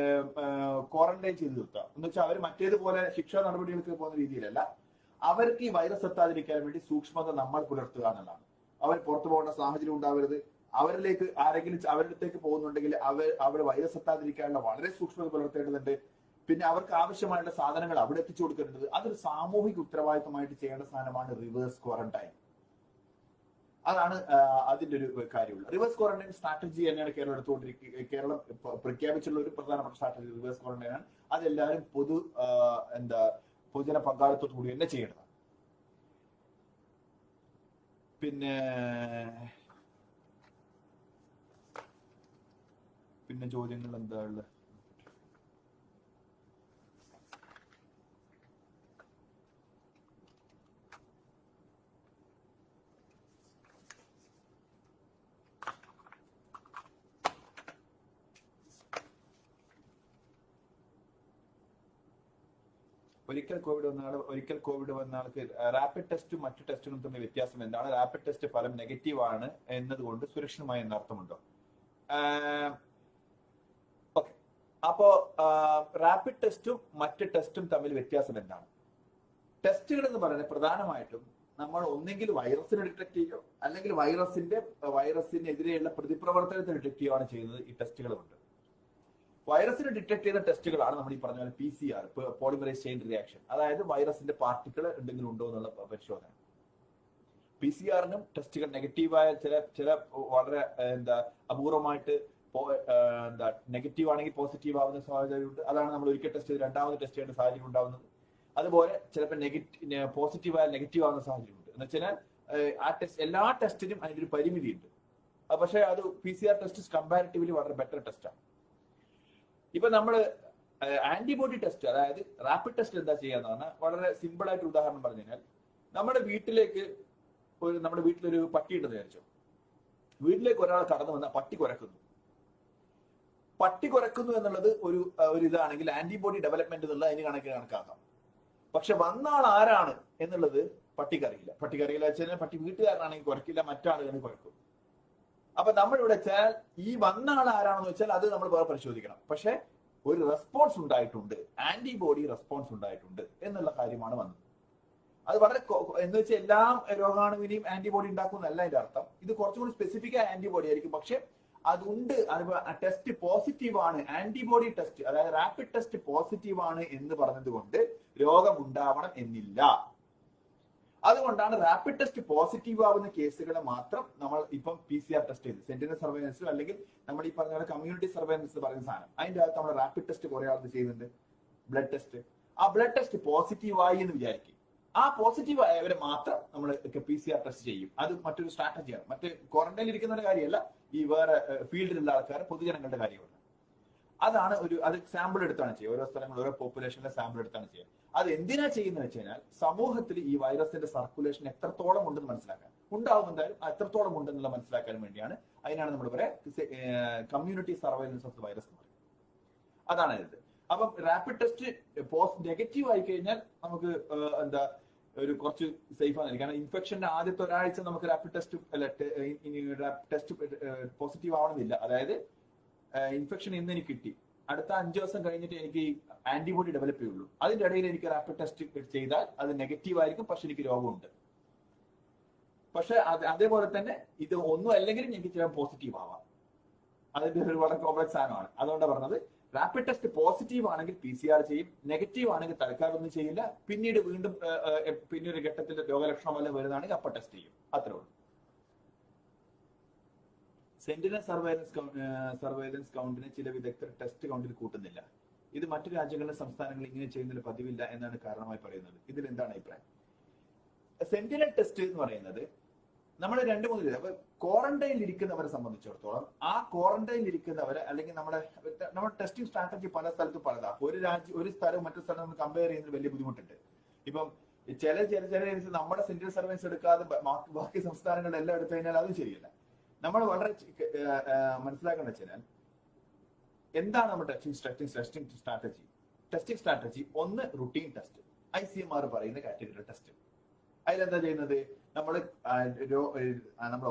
ക്വാറന്റൈൻ ചെയ്ത് നിർത്തുക. എന്ന് വെച്ചാൽ അവർ മറ്റേതുപോലെ ശിക്ഷാ നടപടികൾക്ക് പോകുന്ന രീതിയിലല്ല, അവർക്ക് ഈ വൈറസ് എത്താതിരിക്കാൻ വേണ്ടി സൂക്ഷ്മത നമ്മൾ പുലർത്തുക എന്നുള്ളതാണ്. അവർ പുറത്തു പോകേണ്ട സാഹചര്യം ഉണ്ടാവരുത്. അവരിലേക്ക് ആരെങ്കിലും അവരുടെ അടുത്തേക്ക് പോകുന്നുണ്ടെങ്കിൽ അവർ വൈറസ് എത്താതിരിക്കാനുള്ള വളരെ സൂക്ഷ്മത പുലർത്തേണ്ടതുണ്ട്. പിന്നെ അവർക്ക് ആവശ്യമായുള്ള സാധനങ്ങൾ അവിടെ എത്തിച്ചു കൊടുക്കേണ്ടത്, അതൊരു സാമൂഹിക ഉത്തരവാദിത്തമായിട്ട് ചെയ്യേണ്ട സാധനമാണ് റിവേഴ്സ് ക്വാറന്റൈൻ. അതാണ് അതിന്റെ ഒരു കാര്യമുള്ളത്. റിവേഴ്സ് ക്വാറന്റൈൻ സ്ട്രാറ്റജി തന്നെയാണ് കേരളം എടുത്തുകൊണ്ടിരിക്കുക. കേരളം പ്രഖ്യാപിച്ചുള്ള ഒരു പ്രധാനപ്പെട്ട സ്ട്രാറ്റജി റിവേഴ്സ് ക്വാറന്റൈൻ ആണ്. അതെല്ലാവരും പൊതുജന പങ്കാളിത്തത്തോടു കൂടി തന്നെ ചെയ്യേണ്ടതാണ്. പിന്നെ ചോദ്യങ്ങൾ എന്താ ഉള്ളത്? ഒരിക്കൽ കോവിഡ് വന്ന ആൾക്ക് റാപ്പിഡ് ടെസ്റ്റും മറ്റു ടെസ്റ്റുകളും തമ്മിൽ വ്യത്യാസം എന്താണ്? റാപ്പിഡ് ടെസ്റ്റ് ഫലം നെഗറ്റീവ് ആണ് എന്നതുകൊണ്ട് സുരക്ഷിതമായ എന്നർത്ഥമുണ്ടോ? ഓക്കെ, അപ്പോ റാപ്പിഡ് ടെസ്റ്റും മറ്റ് ടെസ്റ്റും തമ്മിൽ വ്യത്യാസം എന്താണ്? ടെസ്റ്റുകൾ എന്ന് പറയുന്നത് പ്രധാനമായിട്ടും നമ്മൾ ഒന്നെങ്കിൽ വൈറസിനെ ഡിറ്റക്ട് ചെയ്യുകയോ അല്ലെങ്കിൽ വൈറസിനെതിരെയുള്ള പ്രതിപ്രവർത്തനത്തെ ഡിറ്റക്ട് ചെയ്യുകയാണ് ചെയ്യുന്നത്. ഈ ടെസ്റ്റുകൾ കൊണ്ട് വൈറസിനെ ഡിറ്റക്ട് ചെയ്യുന്ന ടെസ്റ്റുകളാണ് നമ്മൾ ഈ പറഞ്ഞ പോലെ PCR, പോളിമറൈസ് ചെയിൻ റിയാക്ഷൻ, അതായത് വൈറസിന്റെ പാർട്ടിക്കിൾ എന്തെങ്കിലും ഉണ്ടോ എന്നുള്ള പരിശോധന. PCR-നും ടെസ്റ്റുകൾ നെഗറ്റീവായ ചില വളരെ അപൂർവമായിട്ട് നെഗറ്റീവ് ആണെങ്കിൽ പോസിറ്റീവ് ആവുന്ന സാഹചര്യമുണ്ട്. അതാണ് നമ്മൾ ഒരിക്കൽ ടെസ്റ്റ് ചെയ്ത് രണ്ടാമത് ടെസ്റ്റ് ചെയ്യേണ്ട സാഹചര്യം ഉണ്ടാവുന്നത്. അതുപോലെ ചിലപ്പോൾ പോസിറ്റീവ് ആയാൽ നെഗറ്റീവ് ആവുന്ന സാഹചര്യമുണ്ട്. എന്ന് വെച്ചാൽ എല്ലാ ടെസ്റ്റിനും അതിന്റെ ഒരു പരിമിതിയുണ്ട്. പക്ഷേ അത് PCR ടെസ്റ്റ് കമ്പാരിറ്റീവ്ലി വളരെ ബെറ്റർ ടെസ്റ്റാണ്. ഇപ്പൊ നമ്മൾ ആന്റിബോഡി ടെസ്റ്റ്, അതായത് റാപ്പിഡ് ടെസ്റ്റ് എന്താ ചെയ്യാന്ന് പറഞ്ഞാൽ വളരെ സിമ്പിൾ ആയിട്ട് ഉദാഹരണം പറഞ്ഞു കഴിഞ്ഞാൽ, നമ്മുടെ വീട്ടിലൊരു പട്ടി ഉണ്ടെന്ന് വിചാരിച്ചോ. വീട്ടിലേക്ക് ഒരാൾ കടന്നു വന്നാൽ പട്ടി കുരക്കുന്നു എന്നുള്ളത് ഒരു ഇതാണെങ്കിൽ ആന്റിബോഡി ഡെവലപ്മെന്റ് എന്നുള്ളത് അതിന് കണക്കാക്കാം. പക്ഷെ വന്ന ആൾ ആരാണ് എന്നുള്ളത് പട്ടിക്കറിയില്ല വെച്ചാൽ പട്ടി വീട്ടുകാരനാണെങ്കിൽ കുരക്കില്ല, മറ്റാളുകൾക്ക് കുരക്കും. അപ്പൊ നമ്മളിവിടെ വെച്ചാൽ ഈ വന്ന ആൾ ആരാണെന്ന് വെച്ചാൽ അത് നമ്മൾ വേറെ പരിശോധിക്കണം. പക്ഷെ ഒരു റെസ്പോൺസ് ഉണ്ടായിട്ടുണ്ട്, ആന്റിബോഡി റെസ്പോൺസ് ഉണ്ടായിട്ടുണ്ട് എന്നുള്ള കാര്യമാണ് വന്നത്. അത് വളരെ എന്ന് വെച്ചാൽ എല്ലാ രോഗാണുവിനെയും ആന്റിബോഡി ഉണ്ടാക്കുന്നതല്ല അതിന്റെ അർത്ഥം. ഇത് കുറച്ചുകൂടി സ്പെസിഫിക് ആയ ആന്റിബോഡി ആയിരിക്കും. പക്ഷെ അതുണ്ട്, ടെസ്റ്റ് പോസിറ്റീവ് ആണ്, ആന്റിബോഡി ടെസ്റ്റ് അതായത് റാപ്പിഡ് ടെസ്റ്റ് പോസിറ്റീവ് ആണ് എന്ന് പറഞ്ഞത് കൊണ്ട് രോഗം ഉണ്ടാവണം എന്നില്ല. അതുകൊണ്ടാണ് റാപ്പിഡ് ടെസ്റ്റ് പോസിറ്റീവ് ആവുന്ന കേസുകളെ മാത്രം നമ്മൾ ഇപ്പം PCR ടെസ്റ്റ് ചെയ്ത് സെന്റിനൽ സർവൈലൻസ് അല്ലെങ്കിൽ നമ്മൾ ഈ പറഞ്ഞ കമ്മ്യൂണിറ്റി സർവൈലൻസ് പറയുന്ന സാധനം, അതിന്റെ അകത്ത് നമ്മൾ റാപ്പിഡ് ടെസ്റ്റ് കുറെ ആൾക്ക് ചെയ്യുന്നുണ്ട്. ബ്ലഡ് ടെസ്റ്റ്, ആ ബ്ലഡ് ടെസ്റ്റ് പോസിറ്റീവ് ആയി എന്ന് വിചാരിക്കും. ആ പോസിറ്റീവ് ആയവരെ മാത്രം നമ്മൾ PCR ടെസ്റ്റ് ചെയ്യും. അത് മറ്റൊരു സ്ട്രാറ്റജിയാണ്. മറ്റ് ക്വാറന്റൈനിൽ ഇരിക്കുന്നവരുടെ കാര്യമല്ല, ഈ വേറെ ഫീൽഡിലുള്ള ആൾക്കാർ, പൊതുജനങ്ങളുടെ കാര്യമാണ്. അതാണ് അത് സാമ്പിൾ എടുത്താണ് ചെയ്യുക. ഓരോ സ്ഥലങ്ങളിൽ ഓരോ പോപ്പുലേഷനിലെ സാമ്പിൾ എടുത്താണ് ചെയ്യുക. അത് എന്തിനാ ചെയ്യുന്നത് വെച്ച് കഴിഞ്ഞാൽ സമൂഹത്തിൽ ഈ വൈറസിന്റെ സർക്കുലേഷൻ എത്രത്തോളം ഉണ്ടെന്ന് മനസ്സിലാക്കാൻ, ഉണ്ടാവുന്നുണ്ടായാലും എത്രത്തോളം ഉണ്ടെന്നുള്ള മനസ്സിലാക്കാൻ വേണ്ടിയാണ്. അതിനാണ് നമ്മൾ community surveillance of the virus എന്ന് പറയുന്നത്. അതാണ് ഇത്. അപ്പം റാപ്പിഡ് ടെസ്റ്റ് നെഗറ്റീവ് ആയി കഴിഞ്ഞാൽ നമുക്ക് ഒരു കുറച്ച് സേഫ് ആണ്. കാരണം ഇൻഫെക്ഷന്റെ ആദ്യത്തെ ഒരാഴ്ച നമുക്ക് റാപ്പിഡ് ടെസ്റ്റ് പോസിറ്റീവ് ആവണമെന്നില്ല. അതായത് ഇൻഫെക്ഷൻ ഇന്ന് എനിക്ക് കിട്ടി, അടുത്ത 5 ദിവസം കഴിഞ്ഞിട്ട് എനിക്ക് ആന്റിബോഡി ഡെവലപ്പ് ചെയ്യുള്ളൂ. അതിന്റെ ഇടയിൽ എനിക്ക് റാപ്പിഡ് ടെസ്റ്റ് ചെയ്താൽ അത് നെഗറ്റീവ് ആയിരിക്കും, പക്ഷെ എനിക്ക് രോഗമുണ്ട്. പക്ഷെ അതേപോലെ തന്നെ ഇത് ഒന്നും അല്ലെങ്കിലും എനിക്ക് ചില പോസിറ്റീവ് ആവാം. അതിന്റെ ഒരു വളരെ കോംപ്ലക്സ് സാധനമാണ്. അതുകൊണ്ടാണ് പറഞ്ഞത് റാപ്പിഡ് ടെസ്റ്റ് പോസിറ്റീവ് ആണെങ്കിൽ PCR ചെയ്യും, നെഗറ്റീവ് ആണെങ്കിൽ തൽക്കാലം ഒന്നും ചെയ്യില്ല. പിന്നീട് വീണ്ടും പിന്നീട് ഘട്ടത്തിൽ രോഗലക്ഷണം വല്ല വരുന്നതാണെങ്കിൽ അപ്പോൾ ടെസ്റ്റ് ചെയ്യും. അത്രേ ഉള്ളൂ. സെന്റിനൽ സർവൈലൻസ് കൗണ്ടിനെ ചില വിദഗ്ധർ ടെസ്റ്റ് കൗണ്ടിൽ കൂട്ടുന്നില്ല. ഇത് മറ്റു രാജ്യങ്ങളിലെ സംസ്ഥാനങ്ങളിൽ ഇങ്ങനെ ചെയ്യുന്നതിൽ പതിവില്ല എന്നാണ് കാരണമായി പറയുന്നത്. ഇതിൽ എന്താണ് അഭിപ്രായം? സെന്റിനൽ ടെസ്റ്റ് എന്ന് പറയുന്നത് നമ്മൾ 2-3 അപ്പൊ ക്വാറന്റൈനിൽ ഇരിക്കുന്നവരെ സംബന്ധിച്ചിടത്തോളം, ആ ക്വാറന്റൈനിൽ ഇരിക്കുന്നവരെ അല്ലെങ്കിൽ നമ്മുടെ ടെസ്റ്റിംഗ് സ്ട്രാറ്റജി പല സ്ഥലത്തും പലതാണ്. ഒരു സ്ഥലവും മറ്റു സ്ഥലവും നമ്മൾ കമ്പയർ ചെയ്യുന്നതിൽ വലിയ ബുദ്ധിമുട്ടുണ്ട്. ഇപ്പം ചില നമ്മുടെ സെന്റിനൽ സർവൈലൻസ് എടുക്കാതെ ബാക്കി സംസ്ഥാനങ്ങളുടെ എല്ലാം എടുത്തു കഴിഞ്ഞാൽ അതും ശരിയല്ല. നമ്മൾ വളരെ മനസ്സിലാക്കേണ്ട വെച്ചാൽ എന്താണ് നമ്മുടെ ടെസ്റ്റിംഗ് സ്ട്രാറ്റജി? ഒന്ന് റുട്ടീൻ ടെസ്റ്റ്, ICMR പറയുന്ന കാറ്റഗറി ടെസ്റ്റ്. അതിലെന്താ ചെയ്യുന്നത്? നമ്മൾ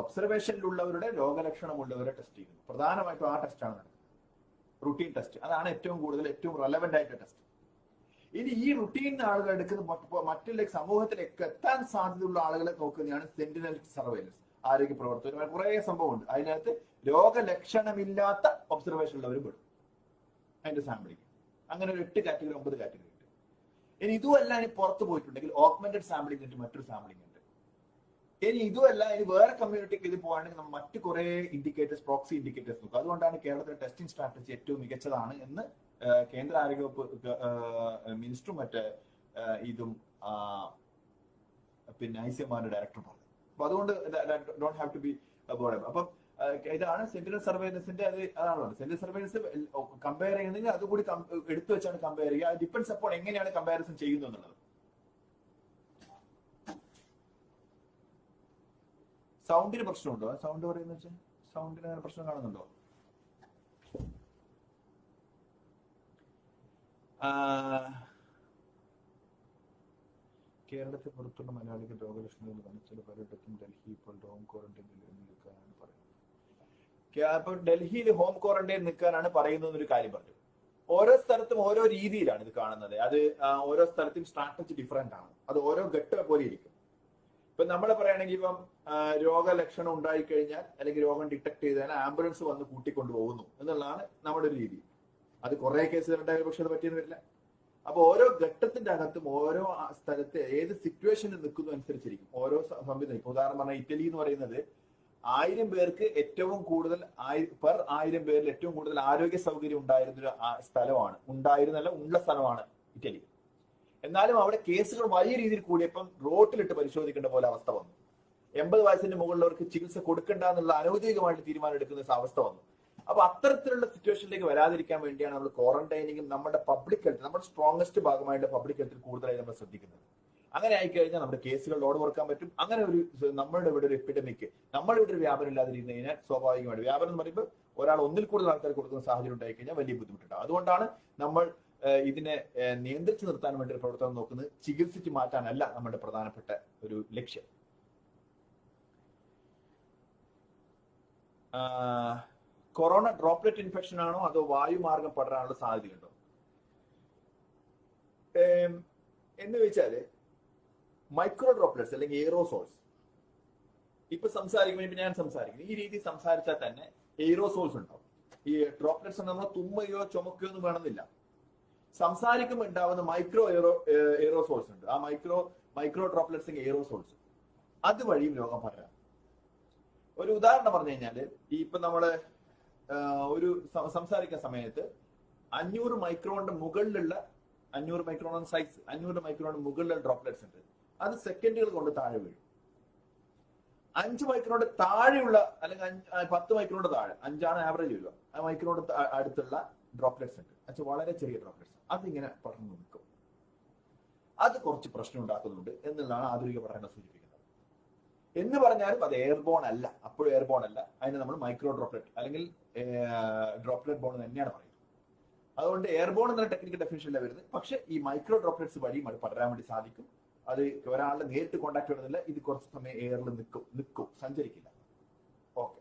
ഒബ്സർവേഷനിലുള്ളവരുടെ രോഗലക്ഷണമുള്ളവരെ ടെസ്റ്റ് ചെയ്യുന്നു. പ്രധാനമായിട്ടും ആ ടെസ്റ്റാണ് നടക്കുന്നത്, റുട്ടീൻ ടെസ്റ്റ്. അതാണ് ഏറ്റവും റെലവെന്റ് ആയിട്ട് ടെസ്റ്റ്. ഇനി ഈ റുട്ടീൻ ആളുകൾ എടുക്കുന്ന മറ്റുള്ള സമൂഹത്തിലേക്ക് എത്താൻ സാധ്യതയുള്ള ആളുകളെ നോക്കുന്നതാണ് സെന്റിനൽ സർവൈലൻസ്. ആരോഗ്യ പ്രവർത്തകർ കുറെ സംഭവമുണ്ട്. അതിനകത്ത് രോഗലക്ഷണമില്ലാത്ത ഒബ്സർവേഷൻ ഉള്ളവരും പെടും അതിന്റെ സാമ്പിളിങ്. അങ്ങനെ ഒരു 8 കാറ്റഗറി 9 കാറ്റഗറി ഉണ്ട്. ഇനി ഇതുമല്ല, ഇനി പുറത്ത് പോയിട്ടുണ്ടെങ്കിൽ ഓഗ്മെന്റഡ് സാമ്പിളിംഗ് ഉണ്ട്, മറ്റൊരു സാമ്പിളിംഗ് ഉണ്ട്. ഇനി ഇതുമല്ല, ഇനി വേറെ കമ്മ്യൂണിറ്റിക്ക് ഇത് പോകാണെങ്കിൽ നമ്മൾ മറ്റു കുറെ ഇൻഡിക്കേറ്റേഴ്സ്, പ്രോക്സി ഇൻഡിക്കേറ്റേഴ്സ് നോക്കും. അതുകൊണ്ടാണ് കേരളത്തിലെ ടെസ്റ്റിംഗ് സ്ട്രാറ്റജി ഏറ്റവും മികച്ചതാണ് എന്ന് കേന്ദ്ര ആരോഗ്യവകുപ്പ് മിനിസ്റ്ററും ഇതും പിന്നെ ICMR ഡയറക്ടർ പറഞ്ഞു. അപ്പൊ അതുകൊണ്ട് don't have to be bored. അപ്പം ഇതാണ് സെന്റിനൽ സർവൈലൻസിന്റെ അതാണ് സെന്റിനൽ സർവൈലൻസ് കമ്പയർ ചെയ്യുന്നതെങ്കിൽ അതുകൂടി എടുത്തു വെച്ചാണ് കമ്പയർ ചെയ്യുക. ഡിപ്പെൻഡ്സ് അപ്പോൾ എങ്ങനെയാണ് കമ്പാരിസൺ ചെയ്യുന്നത് എന്നുള്ളത്. സൗണ്ടിന് പ്രശ്നമുണ്ടോ? സൗണ്ട് പറയുന്ന വെച്ചാൽ സൗണ്ടിന് അങ്ങനെ പ്രശ്നം കാണുന്നുണ്ടോ? കേരളത്തിൽ പുറത്തുള്ള മലയാളികൾ രോഗലക്ഷണങ്ങൾ കാണിച്ചാൽ പലയിടത്തും ഡൽഹി ഇപ്പോൾ ഹോം ക്വാറന്റൈനിൽ നിൽക്കാനാണ് പറയുന്നത്. അപ്പൊ ഡൽഹിയിൽ ഹോം ക്വാറന്റൈൻ നിൽക്കാനാണ് പറയുന്നത് ഒരു കാര്യം പറഞ്ഞു. ഓരോ സ്ഥലത്തും ഓരോ രീതിയിലാണ് ഇത് കാണുന്നത്. അത് ഓരോ സ്ഥലത്തും സ്ട്രാറ്റജി ഡിഫറെന്റ് ആണ്. അത് ഓരോ ഘട്ടം പോലെ ഇരിക്കും. ഇപ്പൊ നമ്മൾ പറയുകയാണെങ്കിൽ ഇപ്പം രോഗലക്ഷണം ഉണ്ടായിക്കഴിഞ്ഞാൽ അല്ലെങ്കിൽ രോഗം ഡിറ്റക്ട് ചെയ്താൽ ആംബുലൻസ് വന്ന് കൂട്ടിക്കൊണ്ടുപോകുന്നു എന്നുള്ളതാണ് നമ്മുടെ ഒരു രീതി. അത് കുറെ കേസുകൾ ഉണ്ടായാലും പക്ഷെ അത് പറ്റിയെന്ന് വരില്ല. അപ്പൊ ഓരോ ഘട്ടത്തിന്റെ അകത്തും ഓരോ സ്ഥലത്ത് ഏത് സിറ്റുവേഷനിൽ നിൽക്കുന്നു അനുസരിച്ചിരിക്കും ഓരോ സംവിധാനം. ഇപ്പൊ ഉദാഹരണം പറഞ്ഞാൽ ഇറ്റലി എന്ന് പറയുന്നത് 1000 പേർക്ക് ഏറ്റവും കൂടുതൽ പെർ 1000 പേരിൽ ഏറ്റവും കൂടുതൽ ആരോഗ്യ സൗകര്യം ഉണ്ടായിരുന്ന ഒരു സ്ഥലമാണ്, ഉണ്ടായിരുന്നല്ല ഉള്ള സ്ഥലമാണ് ഇറ്റലി. എന്നാലും അവിടെ കേസുകൾ വലിയ രീതിയിൽ കൂടിയപ്പം റോട്ടിലിട്ട് പരിശോധിക്കേണ്ട പോലെ അവസ്ഥ വന്നു. 80 വയസ്സിന്റെ മുകളിലവർക്ക് ചികിത്സ കൊടുക്കണ്ട എന്നുള്ള അനൗദ്യോഗികമായിട്ട് തീരുമാനം എടുക്കുന്ന അവസ്ഥ വന്നു. അപ്പൊ അത്തരത്തിലുള്ള സിറ്റുവേഷനിലേക്ക് വരാതിരിക്കാൻ വേണ്ടിയാണ് നമ്മൾ ക്വാറന്റൈനിങ്ങും നമ്മുടെ പബ്ലിക് ഹെൽത്ത്, നമ്മുടെ സ്ട്രോങ്സ്റ്റ് ഭാഗമായിട്ട് പബ്ലിക് ഹെൽത്തിൽ കൂടുതലായി നമ്മൾ ശ്രദ്ധിക്കുന്നത്. അങ്ങനെ ആയിക്കഴിഞ്ഞാൽ നമ്മുടെ കേസുകൾ ലോഡ് കുറക്കാൻ പറ്റും. അങ്ങനെ ഒരു നമ്മളുടെ ഇവിടെ ഒരു എപ്പിഡമിക്, നമ്മുടെ ഇവിടെ ഒരു വ്യാപനം ഇല്ലാതിരുന്നു കഴിഞ്ഞാൽ സ്വാഭാവികമായിട്ട് വ്യാപനം എന്ന് പറയുമ്പോൾ ഒരാൾ ഒന്നിൽ കൂടുതൽ ആൾക്കാർ കൊടുക്കുന്ന സാഹചര്യം ഉണ്ടായി കഴിഞ്ഞാൽ വലിയ ബുദ്ധിമുട്ടുണ്ടാകും. അതുകൊണ്ടാണ് നമ്മൾ ഇതിനെ നിയന്ത്രിച്ചു നിർത്താൻ വേണ്ടി പ്രവർത്തനം നോക്കുന്നത്. ചികിത്സിച്ച് മാറ്റാനല്ല നമ്മുടെ പ്രധാനപ്പെട്ട ഒരു ലക്ഷ്യം. കൊറോണ ഡ്രോപ്ലെറ്റ് ഇൻഫെക്ഷൻ ആണോ അതോ വായുമാർഗം പടരാനുള്ള സാധ്യതയുണ്ടോ എന്ന് ചോദിച്ചാല് മൈക്രോ ഡ്രോപ്ലെറ്റ്സ് അല്ലെങ്കിൽ എയറോസോൾസ് ഇപ്പൊ സംസാരിക്കുമ്പോൾ ഇപ്പൊ ഞാൻ സംസാരിക്കുന്നു ഈ രീതി സംസാരിച്ചാൽ തന്നെ എയറോസോൾസ് ഉണ്ടാവും. ഈ ഡ്രോപ്ലെറ്റ്സ് നമ്മൾ തുമ്മയോ ചുമക്കുകയോ ഒന്നും വേണമെന്നില്ല. സംസാരിക്കുമ്പോൾ ഉണ്ടാവുന്ന മൈക്രോ എയറോസോൾസ് ഉണ്ട്. ആ മൈക്രോ ഡ്രോപ്ലെറ്റ്സ് എയറോസോൾസ് അതുവഴിയും രോഗം പടരാം. ഒരു ഉദാഹരണം പറഞ്ഞു കഴിഞ്ഞാല് ഈ ഇപ്പൊ നമ്മള് ഒരു സംസാരിക്കുന്ന സമയത്ത് 500 മൈക്രോണിന്റെ മുകളിലുള്ള 500 മൈക്രോൺ സൈസ് 500 മൈക്രോണിന് മുകളിലുള്ള ഡ്രോപ്ലെറ്റ്സ് ഉണ്ട്. അത് സെക്കൻഡുകൾ കൊണ്ട് താഴെ വീഴും. 5 മൈക്രോണിന്റെ താഴെയുള്ള അല്ലെങ്കിൽ 10 മൈക്രോണിന്റെ താഴെ, 5ആണ് ആവറേജ് വരിക, ആ മൈക്രോണിന്റെ അടുത്തുള്ള ഡ്രോപ്ലെറ്റ്സ് ഉണ്ട്. അത് വളരെ ചെറിയ ഡ്രോപ്ലെറ്റ്സ്, അതിങ്ങനെ പടർന്നു നിൽക്കും. അത് കുറച്ച് പ്രശ്നം ഉണ്ടാക്കുന്നുണ്ട് എന്നുള്ളതാണ് ആധുനിക പഠനങ്ങൾ സൂചിപ്പിക്കുന്നത്. എന്ന് പറഞ്ഞാലും അത് എയർബോൺ അല്ല, അപ്പോഴും എയർബോൺ അല്ല. അതിന് നമ്മൾ മൈക്രോ ഡ്രോപ്ലെറ്റ് അല്ലെങ്കിൽ ഡ്രോപ്ലെറ്റ് ബോൺ തന്നെയാണ് പറയുന്നത്. അതുകൊണ്ട് എയർബോൺ എന്ന ടെക്നിക്കൽ ഡെഫിനിഷനിലാണ് വരുന്നത്. പക്ഷെ ഈ മൈക്രോ ഡ്രോപ്ലെറ്റ്സ് വഴിയും അത് പടരാൻ വേണ്ടി സാധിക്കും. അത് ഒരാളുടെ നേരിട്ട് കോണ്ടാക്ട് വരുന്നില്ല. ഇത് കുറച്ച് സമയം എയറിൽ നിൽക്കും, സഞ്ചരിക്കില്ല. ഓക്കെ,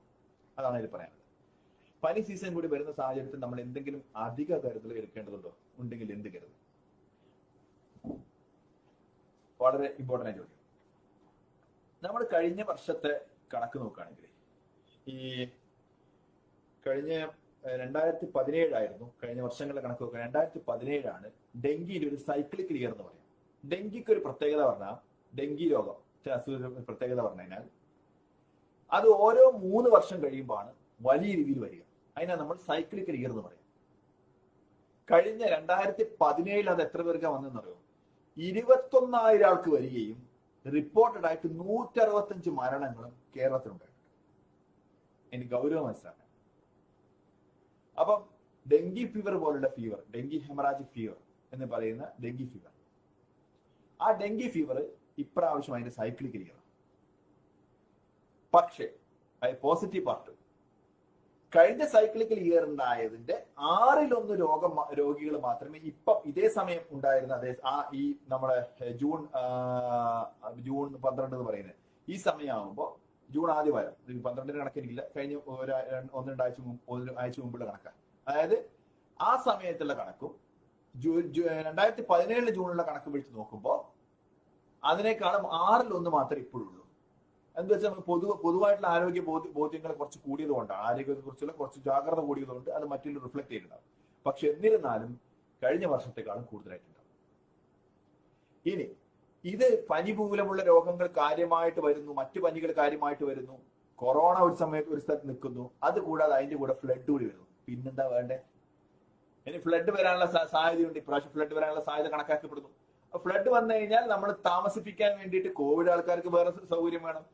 അതാണ് ഇത് പറയാനുള്ളത്. പനി സീസൺ കൂടി വരുന്ന സാഹചര്യത്തിൽ നമ്മൾ എന്തെങ്കിലും അധിക കരുതൽ എടുക്കേണ്ടതുണ്ടോ? ഉണ്ടെങ്കിൽ എന്ത് കരുതൽ? വളരെ ഇമ്പോർട്ടൻ്റ് ആയ ചോദ്യം. നമ്മൾ കഴിഞ്ഞ വർഷത്തെ കണക്ക് നോക്കുകയാണെങ്കിൽ ഈ കഴിഞ്ഞ 2017 ആയിരുന്നു കഴിഞ്ഞ വർഷങ്ങളുടെ കണക്ക് നോക്കുക. 2017 ഡെങ്കിയുടെ ഒരു സൈക്ലിക്കൽ ഇയർ എന്ന് പറയാം. ഡെങ്കിക്ക് ഒരു പ്രത്യേകത പറഞ്ഞാൽ, ഡെങ്കി രോഗം പ്രത്യേകത പറഞ്ഞു കഴിഞ്ഞാൽ അത് ഓരോ 3 വർഷം കഴിയുമ്പോഴാണ് വലിയ രീതിയിൽ വരിക. അതിനാ നമ്മൾ സൈക്ലിക്കൽ ഇയർ എന്ന് പറയാം. കഴിഞ്ഞ 2017 അത് എത്ര പേർക്ക് വന്നെന്നറിയോ? 21,000 ആൾക്ക് വരികയും റിപ്പോർട്ടഡ് ആയിട്ട് 165 മരണങ്ങളും കേരളത്തിലുണ്ടായിട്ടുണ്ട്. എനിക്ക് ഗൗരവം മനസ്സിലാക്കാൻ. അപ്പം ഡെങ്കി ഫീവർ പോലുള്ള ഫീവർ, ഡെങ്കി ഹെമറാജിക് ഫീവർ എന്ന് പറയുന്ന ഡെങ്കി ഫീവർ, ആ ഡെങ്കി ഫീവർ ഇപ്രാവശ്യം അതിന്റെ സൈക്ലിക്കൽ ഇയർ. പക്ഷേ അത് പോസിറ്റീവ് പാർട്ട്, കഴിഞ്ഞ സൈക്ലിക്കൽ ഇയർ ഉണ്ടായതിന്റെ 1/6 രോഗികൾ മാത്രമേ ഇപ്പം ഇതേ സമയം ഉണ്ടായിരുന്ന ഈ നമ്മുടെ ജൂൺ 12 എന്ന് പറയുന്നത് ഈ സമയമാകുമ്പോൾ, ജൂൺ ആദ്യ വാരം, 12 കണക്കെനിക്കില്ല, കഴിഞ്ഞ 1-2 ആഴ്ച മുമ്പുള്ള കണക്കാണ്. അതായത് ആ സമയത്തുള്ള കണക്കും 2017 ജൂണിലുള്ള കണക്ക് വെച്ച് നോക്കുമ്പോൾ അതിനേക്കാളും 1/6 മാത്രമേ ഇപ്പോഴുള്ളൂ. എന്താ വെച്ചാൽ പൊതുവായിട്ടുള്ള ആരോഗ്യ ബോധ്യങ്ങൾ കുറച്ച് കൂടിയത് കൊണ്ടാണ്, ആരോഗ്യത്തെ കുറിച്ചുള്ള കുറച്ച് ജാഗ്രത കൂടിയത് കൊണ്ട് അത് മറ്റുള്ള റിഫ്ലക്ട് ചെയ്തിട്ടുണ്ടാവും. പക്ഷെ എന്നിരുന്നാലും കഴിഞ്ഞ വർഷത്തെക്കാളും കൂടുതലായിട്ടുണ്ടാവും. ഇനി ഇത് പനി മൂലമുള്ള രോഗങ്ങൾ കാര്യമായിട്ട് വരുന്നു, മറ്റു പനികൾ കാര്യമായിട്ട് വരുന്നു, കൊറോണ ഒരു സമയത്ത് ഒരു സ്ഥലത്ത് നിൽക്കുന്നു, അത് കൂടാതെ അതിന്റെ കൂടെ ഫ്ലഡ് കൂടി വരുന്നു. പിന്നെന്താ വേണ്ടേ? ഇനി ഫ്ലഡ് വരാനുള്ള സാധ്യതയുണ്ട്. ഇപ്രാവശ്യം ഫ്ലഡ് വരാനുള്ള സാധ്യത കണക്കാക്കപ്പെടുന്നു. ഫ്ലഡ് വന്നു കഴിഞ്ഞാൽ നമ്മൾ താമസിപ്പിക്കാൻ വേണ്ടിയിട്ട് കോവിഡ് ആൾക്കാർക്ക് വേറെ സൗകര്യം വേണം,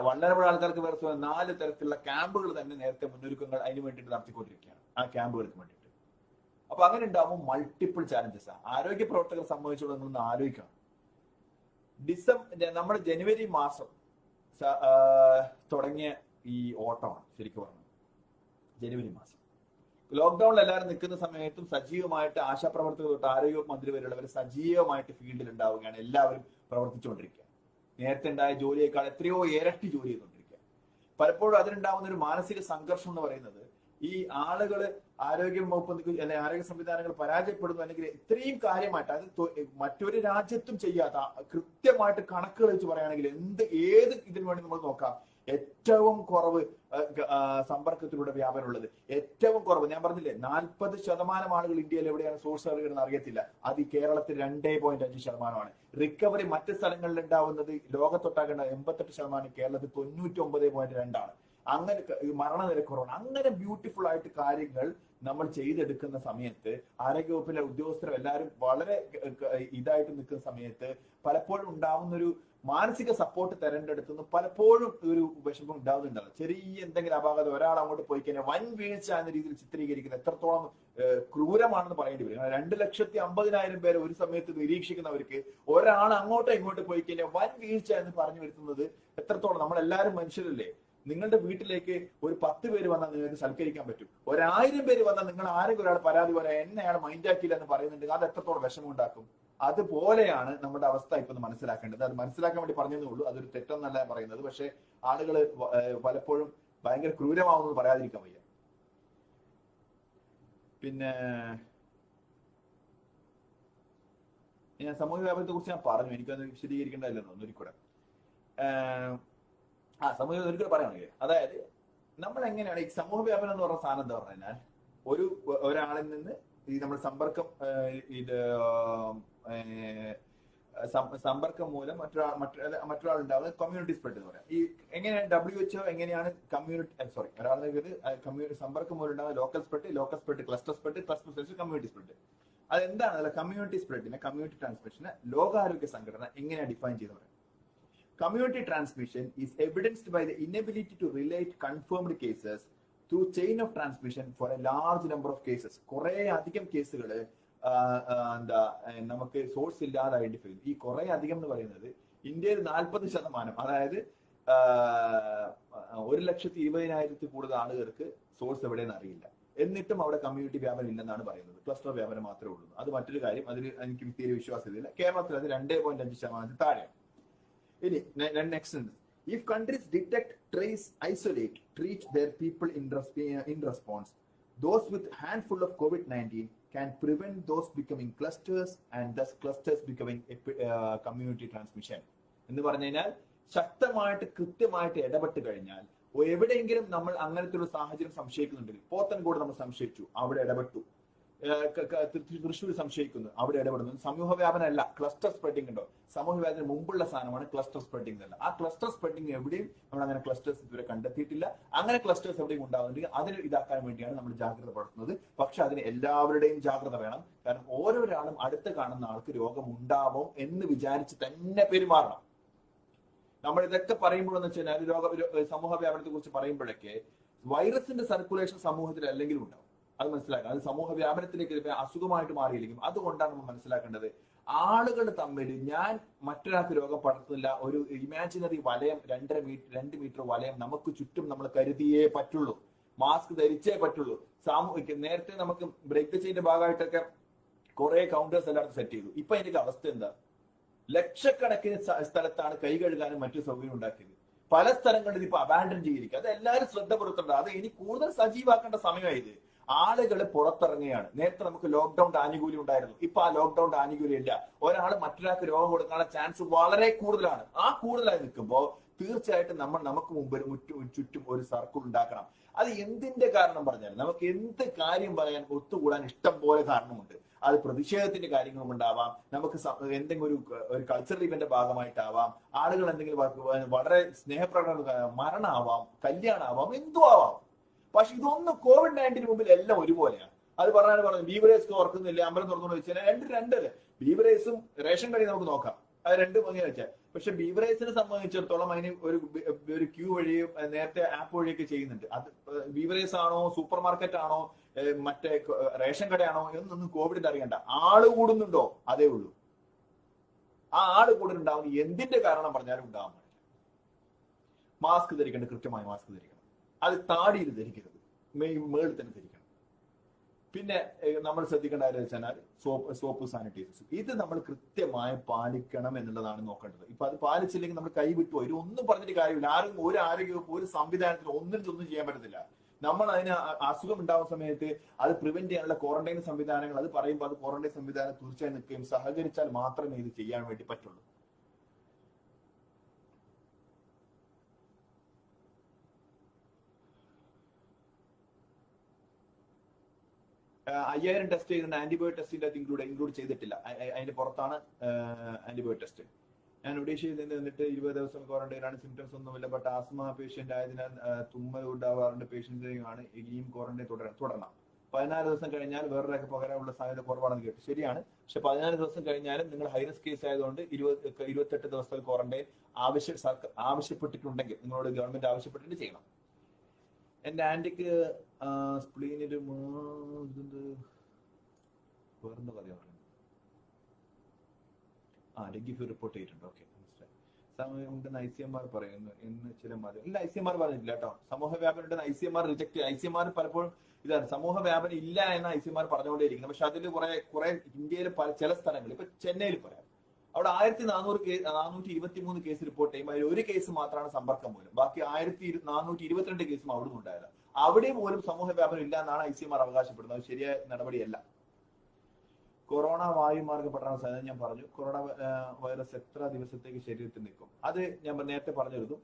വൾനറബിൾ ആൾക്കാർക്ക് വേറെ 4 തരത്തിലുള്ള ക്യാമ്പുകൾ തന്നെ നേരത്തെ മുന്നൊരുക്കങ്ങൾ അതിന് വേണ്ടിയിട്ട് നടത്തിക്കൊണ്ടിരിക്കുകയാണ്, ആ ക്യാമ്പുകൾക്ക് വേണ്ടിയിട്ട്. അപ്പൊ അങ്ങനെ ഉണ്ടാകുമ്പോൾ മൾട്ടിപ്പിൾ ചാലഞ്ചസ് ആണ്. ആരോഗ്യ പ്രവർത്തകർ സംബന്ധിച്ചുള്ള നിങ്ങളൊന്ന് ആലോചിക്കണം. നമ്മുടെ ജനുവരി മാസം തുടങ്ങിയ ഈ ഓട്ടമാണ് ശരിക്കും പറഞ്ഞത്. ജനുവരി മാസം ലോക്ക്ഡൌണിൽ എല്ലാവരും നിൽക്കുന്ന സമയത്തും സജീവമായിട്ട് ആശാപ്രവർത്തകർ തൊട്ട് ആരോഗ്യ മന്ത്രി വരെയുള്ളവർ സജീവമായിട്ട് ഫീൽഡിൽ ഉണ്ടാവുകയാണ്. എല്ലാവരും പ്രവർത്തിച്ചുകൊണ്ടിരിക്കുക. നേരത്തെ ഉണ്ടായ ജോലിയേക്കാൾ എത്രയോ ഇരട്ടി ജോലി ചെയ്തുകൊണ്ടിരിക്കുക. പലപ്പോഴും അതിനുണ്ടാവുന്ന ഒരു മാനസിക സംഘർഷം എന്ന് പറയുന്നത് ഈ ആളുകള് ആരോഗ്യ വകുപ്പ് അല്ലെങ്കിൽ ആരോഗ്യ സംവിധാനങ്ങൾ പരാജയപ്പെടുന്നു, അല്ലെങ്കിൽ ഇത്രയും കാര്യമായിട്ട് അത് മറ്റൊരു രാജ്യത്തും ചെയ്യാത്ത കൃത്യമായിട്ട് കണക്കുകൾ വെച്ച് പറയുകയാണെങ്കിൽ ഏത് ഇതിനു വേണ്ടി നമ്മൾ നോക്കാം, ഏറ്റവും കുറവ് സമ്പർക്കത്തിലൂടെ വ്യാപനമുള്ളത്, ഏറ്റവും കുറവ് ഞാൻ പറഞ്ഞില്ലേ 40% ആളുകൾ ഇന്ത്യയിൽ എവിടെയാണ് സോഴ്സ് അറിയുന്നത് അറിയത്തില്ല. അത് ഈ കേരളത്തിൽ 2.5%. റിക്കവറി മറ്റ് സ്ഥലങ്ങളിൽ ഉണ്ടാവുന്നത് ലോകത്തൊട്ടാകേണ്ട 88%, കേരളത്തിൽ 99.2%. അങ്ങനെ മരണനിരക്ക് കുറവാണ്. അങ്ങനെ ബ്യൂട്ടിഫുൾ ആയിട്ട് കാര്യങ്ങൾ നമ്മൾ ചെയ്തെടുക്കുന്ന സമയത്ത് ആരോഗ്യവകുപ്പിലെ ഉദ്യോഗസ്ഥരും എല്ലാവരും വളരെ ഇതായിട്ട് നിൽക്കുന്ന സമയത്ത് പലപ്പോഴും ഉണ്ടാവുന്ന ഒരു മാനസിക സപ്പോർട്ട് തെരഞ്ഞെടുത്തുനിന്ന് പലപ്പോഴും ഒരു വിഷമം ഉണ്ടാവുന്നുണ്ടാവും. ചെറിയ എന്തെങ്കിലും അപാകത ഒരാൾ അങ്ങോട്ട് പോയി കഴിഞ്ഞാൽ വൻ വീഴ്ച എന്ന രീതിയിൽ ചിത്രീകരിക്കുന്നത് എത്രത്തോളം ക്രൂരമാണെന്ന് പറയേണ്ടി വരും. 2,50,000 പേരെ ഒരു സമയത്ത് നിരീക്ഷിക്കുന്നവർക്ക് ഒരാൾ അങ്ങോട്ടോ ഇങ്ങോട്ട് പോയി കഴിഞ്ഞാൽ വൻ വീഴ്ച എന്ന് പറഞ്ഞു വരുത്തുന്നത് എത്രത്തോളം, നമ്മളെല്ലാവരും മനുഷ്യരല്ലേ. നിങ്ങളുടെ വീട്ടിലേക്ക് ഒരു 10 പേര് വന്നാൽ നിങ്ങൾക്ക് സൽക്കരിക്കാൻ പറ്റും. 1000 പേര് വന്നാൽ നിങ്ങൾ ആരെങ്കിലും ഒരാൾ പരാതി പറയാൻ എന്നെ അയാൾ മൈൻഡാക്കിയില്ല എന്ന് പറയുന്നുണ്ട്, അത് എത്രത്തോളം വിഷമം ഉണ്ടാക്കും. അതുപോലെയാണ് നമ്മുടെ അവസ്ഥ ഇപ്പൊ മനസ്സിലാക്കേണ്ടത്. അത് മനസ്സിലാക്കാൻ വേണ്ടി പറഞ്ഞതേ ഉള്ളൂ, അതൊരു തെറ്റെന്നല്ല പറയുന്നത്. പക്ഷെ ആളുകൾ പലപ്പോഴും ഭയങ്കര ക്രൂരമാവുന്നത് പറയാതിരിക്കാൻ വയ്യ. പിന്നെ ഞാൻ സമൂഹ വ്യാപനത്തെ കുറിച്ച് ഞാൻ പറഞ്ഞു, എനിക്കത് വിശദീകരിക്കേണ്ടതല്ലെന്നോ ഒരിക്കലും. സമൂഹ ഒരിക്കലും പറയുകയാണെങ്കിൽ, അതായത് നമ്മൾ എങ്ങനെയാണ് ഈ സമൂഹ വ്യാപനം എന്ന് പറഞ്ഞ സാധനം എന്താ പറഞ്ഞാൽ, ഒരാളിൽ നിന്ന് ഈ നമ്മൾ സമ്പർക്കം മൂലം മറ്റൊരാൾ ഉണ്ടാവുന്ന കമ്മ്യൂണിറ്റി സ്പ്രെഡ് എന്ന് പറയാം. ഈ എങ്ങനെയാണ് WHO എങ്ങനെയാണ് സമ്പർക്കം മൂലം ഉണ്ടാകുന്ന local spread, cluster spread, community spread. അതെന്താണ് കമ്മ്യൂണിറ്റി സ്പ്രെഡിനെ, കമ്മ്യൂണിറ്റി ട്രാൻസ്മിഷനെ ലോകാരോഗ്യ സംഘടന എങ്ങനെയാണ് ഡിഫൈൻ ചെയ്ത് പറയുന്നത്? Community transmission is evidenced by the inability to relate confirmed cases through chain of transmission for a large number of cases. കുറെ അധികം കേസുകൾ നമുക്ക് സോഴ്സ് ഇല്ലാതെ ഐഡന്റിഫൈ ചെയ്യും. ഈ കുറെ അധികം എന്ന് പറയുന്നത് ഇന്ത്യയിൽ 40%, അതായത് 1,20,000 കൂടുതൽ ആളുകൾക്ക് സോഴ്സ് എവിടെയെന്ന് അറിയില്ല. എന്നിട്ടും അവിടെ കമ്മ്യൂണിറ്റി വ്യാപനം ഇല്ലെന്നാണ് പറയുന്നത്. ക്ലസ്റ്റർ വ്യാപനം മാത്രമേ ഉള്ളൂ. അത് മറ്റൊരു കാര്യം, അതിൽ എനിക്ക് തീരെ വിശ്വാസമില്ല. കേരളത്തിൽ അത് 2.5% താഴെ. Next, if countries detect, trace, isolate, treat their people in response, those with handful of COVID-19 can prevent those becoming clusters and thus clusters becoming community transmission. എന്ന് പറഞ്ഞു കഴിഞ്ഞാൽ ശക്തമായിട്ട് കൃത്യമായിട്ട് ഇടപെട്ട് കഴിഞ്ഞാൽ എവിടെയെങ്കിലും നമ്മൾ അങ്ങനത്തെ ഒരു സാഹചര്യം സംശയിക്കുന്നുണ്ടെങ്കിൽ, പോത്തൻകോട് നമ്മൾ സംശയിച്ചു, അവിടെ ഇടപെട്ടു. തൃശ്ശൂർ സംശയിക്കുന്നു, അവിടെ ഇടപെടുന്നു. സമൂഹ വ്യാപനം അല്ല, ക്ലസ്റ്റർ സ്പ്രെഡിംഗ് ഉണ്ടോ? സമൂഹ വ്യാപനം മുമ്പുള്ള സാധനമാണ് ക്ലസ്റ്റർ സ്പ്രെഡിംഗ് അല്ല. ആ ക്ലസ്റ്റർ സ്പ്രെഡിംഗ് എവിടെയും നമ്മൾ അങ്ങനെ ക്ലസ്റ്റേഴ്സ് ഇതുവരെ കണ്ടെത്തിയിട്ടില്ല. അങ്ങനെ ക്ലസ്റ്റേഴ്സ് എവിടെയും ഉണ്ടാകുന്നുണ്ടെങ്കിൽ അതിന് ഇതാക്കാൻ വേണ്ടിയാണ് നമ്മൾ ജാഗ്രത പുലർത്തുന്നത്. പക്ഷെ അതിന് എല്ലാവരുടെയും ജാഗ്രത വേണം. കാരണം ഓരോരാളും അടുത്ത് കാണുന്ന ആൾക്ക് രോഗം ഉണ്ടാവും എന്ന് വിചാരിച്ച് തന്നെ പെരുമാറണം. നമ്മൾ ഇതൊക്കെ പറയുമ്പോഴെന്ന് വെച്ചാൽ സമൂഹ വ്യാപനത്തെ കുറിച്ച് പറയുമ്പോഴൊക്കെ വൈറസിന്റെ സർക്കുലേഷൻ സമൂഹത്തിൽ അല്ലെങ്കിലും ഉണ്ടാവും. അത് മനസ്സിലാക്കാം. അത് സമൂഹ വ്യാപനത്തിലേക്ക് അസുഖമായിട്ട് മാറിയില്ലെങ്കിലും അതുകൊണ്ടാണ് നമ്മൾ മനസ്സിലാക്കേണ്ടത്. ആളുകൾ തമ്മിൽ ഞാൻ മറ്റൊരാൾക്ക് രോഗം പടർത്തുന്നില്ല, ഒരു ഇമാജിനറി വലയം 2 മീറ്റർ വലയം നമുക്ക് ചുറ്റും നമ്മൾ കരുതിയേ പറ്റുള്ളൂ. മാസ്ക് ധരിച്ചേ പറ്റുള്ളൂ. നേരത്തെ നമുക്ക് ബ്രേക്ക് ദ ചെയിന്റെ ഭാഗമായിട്ടൊക്കെ കുറെ കൗണ്ടേഴ്സ് എല്ലായിടത്തും സെറ്റ് ചെയ്തു. ഇപ്പൊ അതിന്റെ അവസ്ഥ എന്താ? ലക്ഷക്കണക്കിന് സ്ഥലത്താണ് കൈ കഴുകാനും മറ്റു സൗകര്യം ഉണ്ടാക്കിയത്. പല സ്ഥലങ്ങളിൽ ഇപ്പൊ അബാൻഡൻ ചെയ്തിരിക്കുക. അത് എല്ലാവരും ശ്രദ്ധ പുറത്തുണ്ട്. അത് ഇനി കൂടുതൽ സജീവാക്കേണ്ട സമയമായത്. ആളുകൾ പുറത്തിറങ്ങുകയാണ്. നേരത്തെ നമുക്ക് ലോക്ക്ഡൌൺ ആനുകൂല്യം ഉണ്ടായിരുന്നു. ഇപ്പൊ ആ ലോക്ക്ഡൌൺ ആനുകൂല്യം ഇല്ല. ഒരാൾ മറ്റൊരാൾക്ക് രോഗം കൊടുക്കാനുള്ള ചാൻസ് വളരെ കൂടുതലാണ്. ആ കൂടുതലായി നിൽക്കുമ്പോൾ തീർച്ചയായിട്ടും നമ്മൾ നമുക്ക് മുമ്പിൽ ചുറ്റും ഒരു സർക്കിൾ ഉണ്ടാക്കണം. അത് എന്തിന്റെ കാരണം പറഞ്ഞാൽ നമുക്ക് എന്ത് കാര്യം പറയാൻ ഒത്തുകൂടാൻ ഇഷ്ടം പോലെ കാരണമുണ്ട്. അത് പ്രതിഷേധത്തിന്റെ കാര്യങ്ങളും ഉണ്ടാവാം, നമുക്ക് എന്തെങ്കിലും ഒരു കൾച്ചറൽ ഇവന്റ് ഭാഗമായിട്ടാവാം, ആളുകൾ എന്തെങ്കിലും വളരെ സ്നേഹപ്രകടനം, മരണമാവാം, കല്യാണമാവാം, എന്തും ആവാം. പക്ഷെ ഇതൊന്നും COVID-19 മുമ്പിൽ എല്ലാം ഒരുപോലെയാണ്. അത് പറഞ്ഞു ബീവറേജ് ഓർക്കുന്നില്ല, അമ്പലം തുറന്നു വെച്ചാൽ രണ്ടല്ലേ. ബീവറേജും റേഷൻ കടയും നമുക്ക് നോക്കാം, അത് രണ്ടും അങ്ങനെ വെച്ചാൽ. പക്ഷെ ബീവറേജിനെ സംബന്ധിച്ചിടത്തോളം അതിന് ഒരു ക്യൂ വഴിയും നേരത്തെ ആപ്പ് വഴിയൊക്കെ ചെയ്യുന്നുണ്ട്. അത് ബീവറേജ് ആണോ, സൂപ്പർ മാർക്കറ്റ് ആണോ, മറ്റേ റേഷൻ കടയാണോ എന്നൊന്നും കോവിഡിന്റെ അറിയണ്ട. ആള് കൂടുന്നുണ്ടോ? അതേ ഉള്ളൂ. ആ ആള് കൂടുതലുണ്ടാവുന്ന എന്തിന്റെ കാരണം പറഞ്ഞാലും ഉണ്ടാവാൻ പാടില്ല. മാസ്ക് ധരിക്കേണ്ട, കൃത്യമായി മാസ്ക് ധരിക്കണം. അത് താടിയിൽ ധരിക്കരുത്, മേളിൽ തന്നെ ധരിക്കണം. പിന്നെ നമ്മൾ ശ്രദ്ധിക്കേണ്ട കാര്യം വെച്ചാൽ സോപ്പ് സാനിറ്റൈസേഴ്സ് ഇത് നമ്മൾ കൃത്യമായി പാലിക്കണം എന്നുള്ളതാണ് നോക്കേണ്ടത്. ഇപ്പൊ അത് പാലിച്ചില്ലെങ്കിൽ നമ്മൾ കൈ വിട്ടുപോയി. ഒന്നും പറഞ്ഞിട്ട് കാര്യമില്ല. ആരും ഒരു ആരോഗ്യവും ഒരു സംവിധാനത്തിൽ ഒന്നും ചെയ്യാൻ പറ്റത്തില്ല. നമ്മൾ അതിന് അസുഖം ഉണ്ടാവുന്ന സമയത്ത് അത് പ്രിവെന്റ് ചെയ്യാനുള്ള ക്വാറന്റൈൻ സംവിധാനങ്ങൾ അത് പറയുമ്പോൾ അത് ക്വാറന്റൈൻ സംവിധാനം തീർച്ചയായും നിൽക്കുകയും സഹകരിച്ചാൽ മാത്രമേ ഇത് ചെയ്യാൻ വേണ്ടി പറ്റുള്ളൂ. $5000 ടെസ്റ്റ് ചെയ്യുന്ന ആന്റിബയോട്ടിക് ടെസ്റ്റിന്റെ അത് ഇൻക്ലൂഡ് ചെയ്തിട്ടില്ല. അതിന്റെ പുറത്താണ് ആന്റിബയോട്ടിക് ടെസ്റ്റ്. ഞാൻ ഒഡീഷയിൽ നിന്ന് വന്നിട്ട് 20 ദിവസം ക്വാറന്റൈനാണ്. സിംറ്റംസ് ഒന്നുമില്ല. ബട്ട് ആസ്മ പേഷ്യന്റ് ആയതിനാൽ തുമ്മൽ ഉണ്ടാവാറുണ്ട്. പേഷ്യൻസിനെയാണ് ഇനിയും ക്വാറന്റൈൻ തുടരണം. 14 ദിവസം കഴിഞ്ഞാൽ വേറൊരാൾക്ക് പകരമുള്ള സാധ്യത കുറവാണെന്ന് കേട്ടു. ശരിയാണ്. പക്ഷെ 14 ദിവസം കഴിഞ്ഞാലും നിങ്ങൾ ഹൈറിസ്ക് കേസ് ആയതുകൊണ്ട് 28 ദിവസത്തെ ക്വാറന്റൈൻ ആവശ്യപ്പെട്ടിട്ടുണ്ടെങ്കിൽ നിങ്ങളോട് ഗവൺമെന്റ് ആവശ്യപ്പെട്ടിട്ട് ചെയ്യണം. എന്റെ ആന്റിക്ക് സ്പ്ലീനില് വേറെന്താ പറയാ ഡെങ്കിഫ്യൂ റിപ്പോർട്ട് ചെയ്തിട്ടുണ്ട്. ഓക്കെ, മനസ്സിലായി. സമയമുണ്ടെന്ന് ICMR പറയുന്നു എന്ന് ചില മാധ്യമം. ഇല്ല, ICMR പറഞ്ഞിട്ടില്ല കേട്ടോ. സമൂഹ വ്യാപനം ഉണ്ടെന്ന് ICMR റിജക്ട് ചെയ്യും. ICMR പലപ്പോഴും ഇതാണ് സമൂഹ വ്യാപനം ഇല്ല എന്ന് ICMR പറഞ്ഞുകൊണ്ടേയിരിക്കുന്നത്. പക്ഷെ അതിൽ കുറെ ഇന്ത്യയിൽ ചില സ്ഥലങ്ങളിൽ ഇപ്പൊ ചെന്നൈയിൽ പറയാം, അവിടെ 1423 കേസ് റിപ്പോർട്ട് ചെയ്യും. അതിൽ ഒരു കേസ് മാത്രമാണ് സമ്പർക്കം മൂലം. ബാക്കി 1422 കേസും അവിടെ നിന്നുണ്ടായത്. അവിടെ പോലും സമൂഹ വ്യാപനം ഇല്ല എന്നാണ് ICMR അവകാശപ്പെടുന്നത്. അത് ശരിയായ നടപടിയല്ല. കൊറോണ വായുമാർഗ പഠന സാധ്യത ഞാൻ പറഞ്ഞു. കൊറോണ വൈറസ് എത്ര ദിവസത്തേക്ക് ശരീരത്തിൽ നിൽക്കും? അത് ഞാൻ നേരത്തെ പറഞ്ഞിരുന്നു.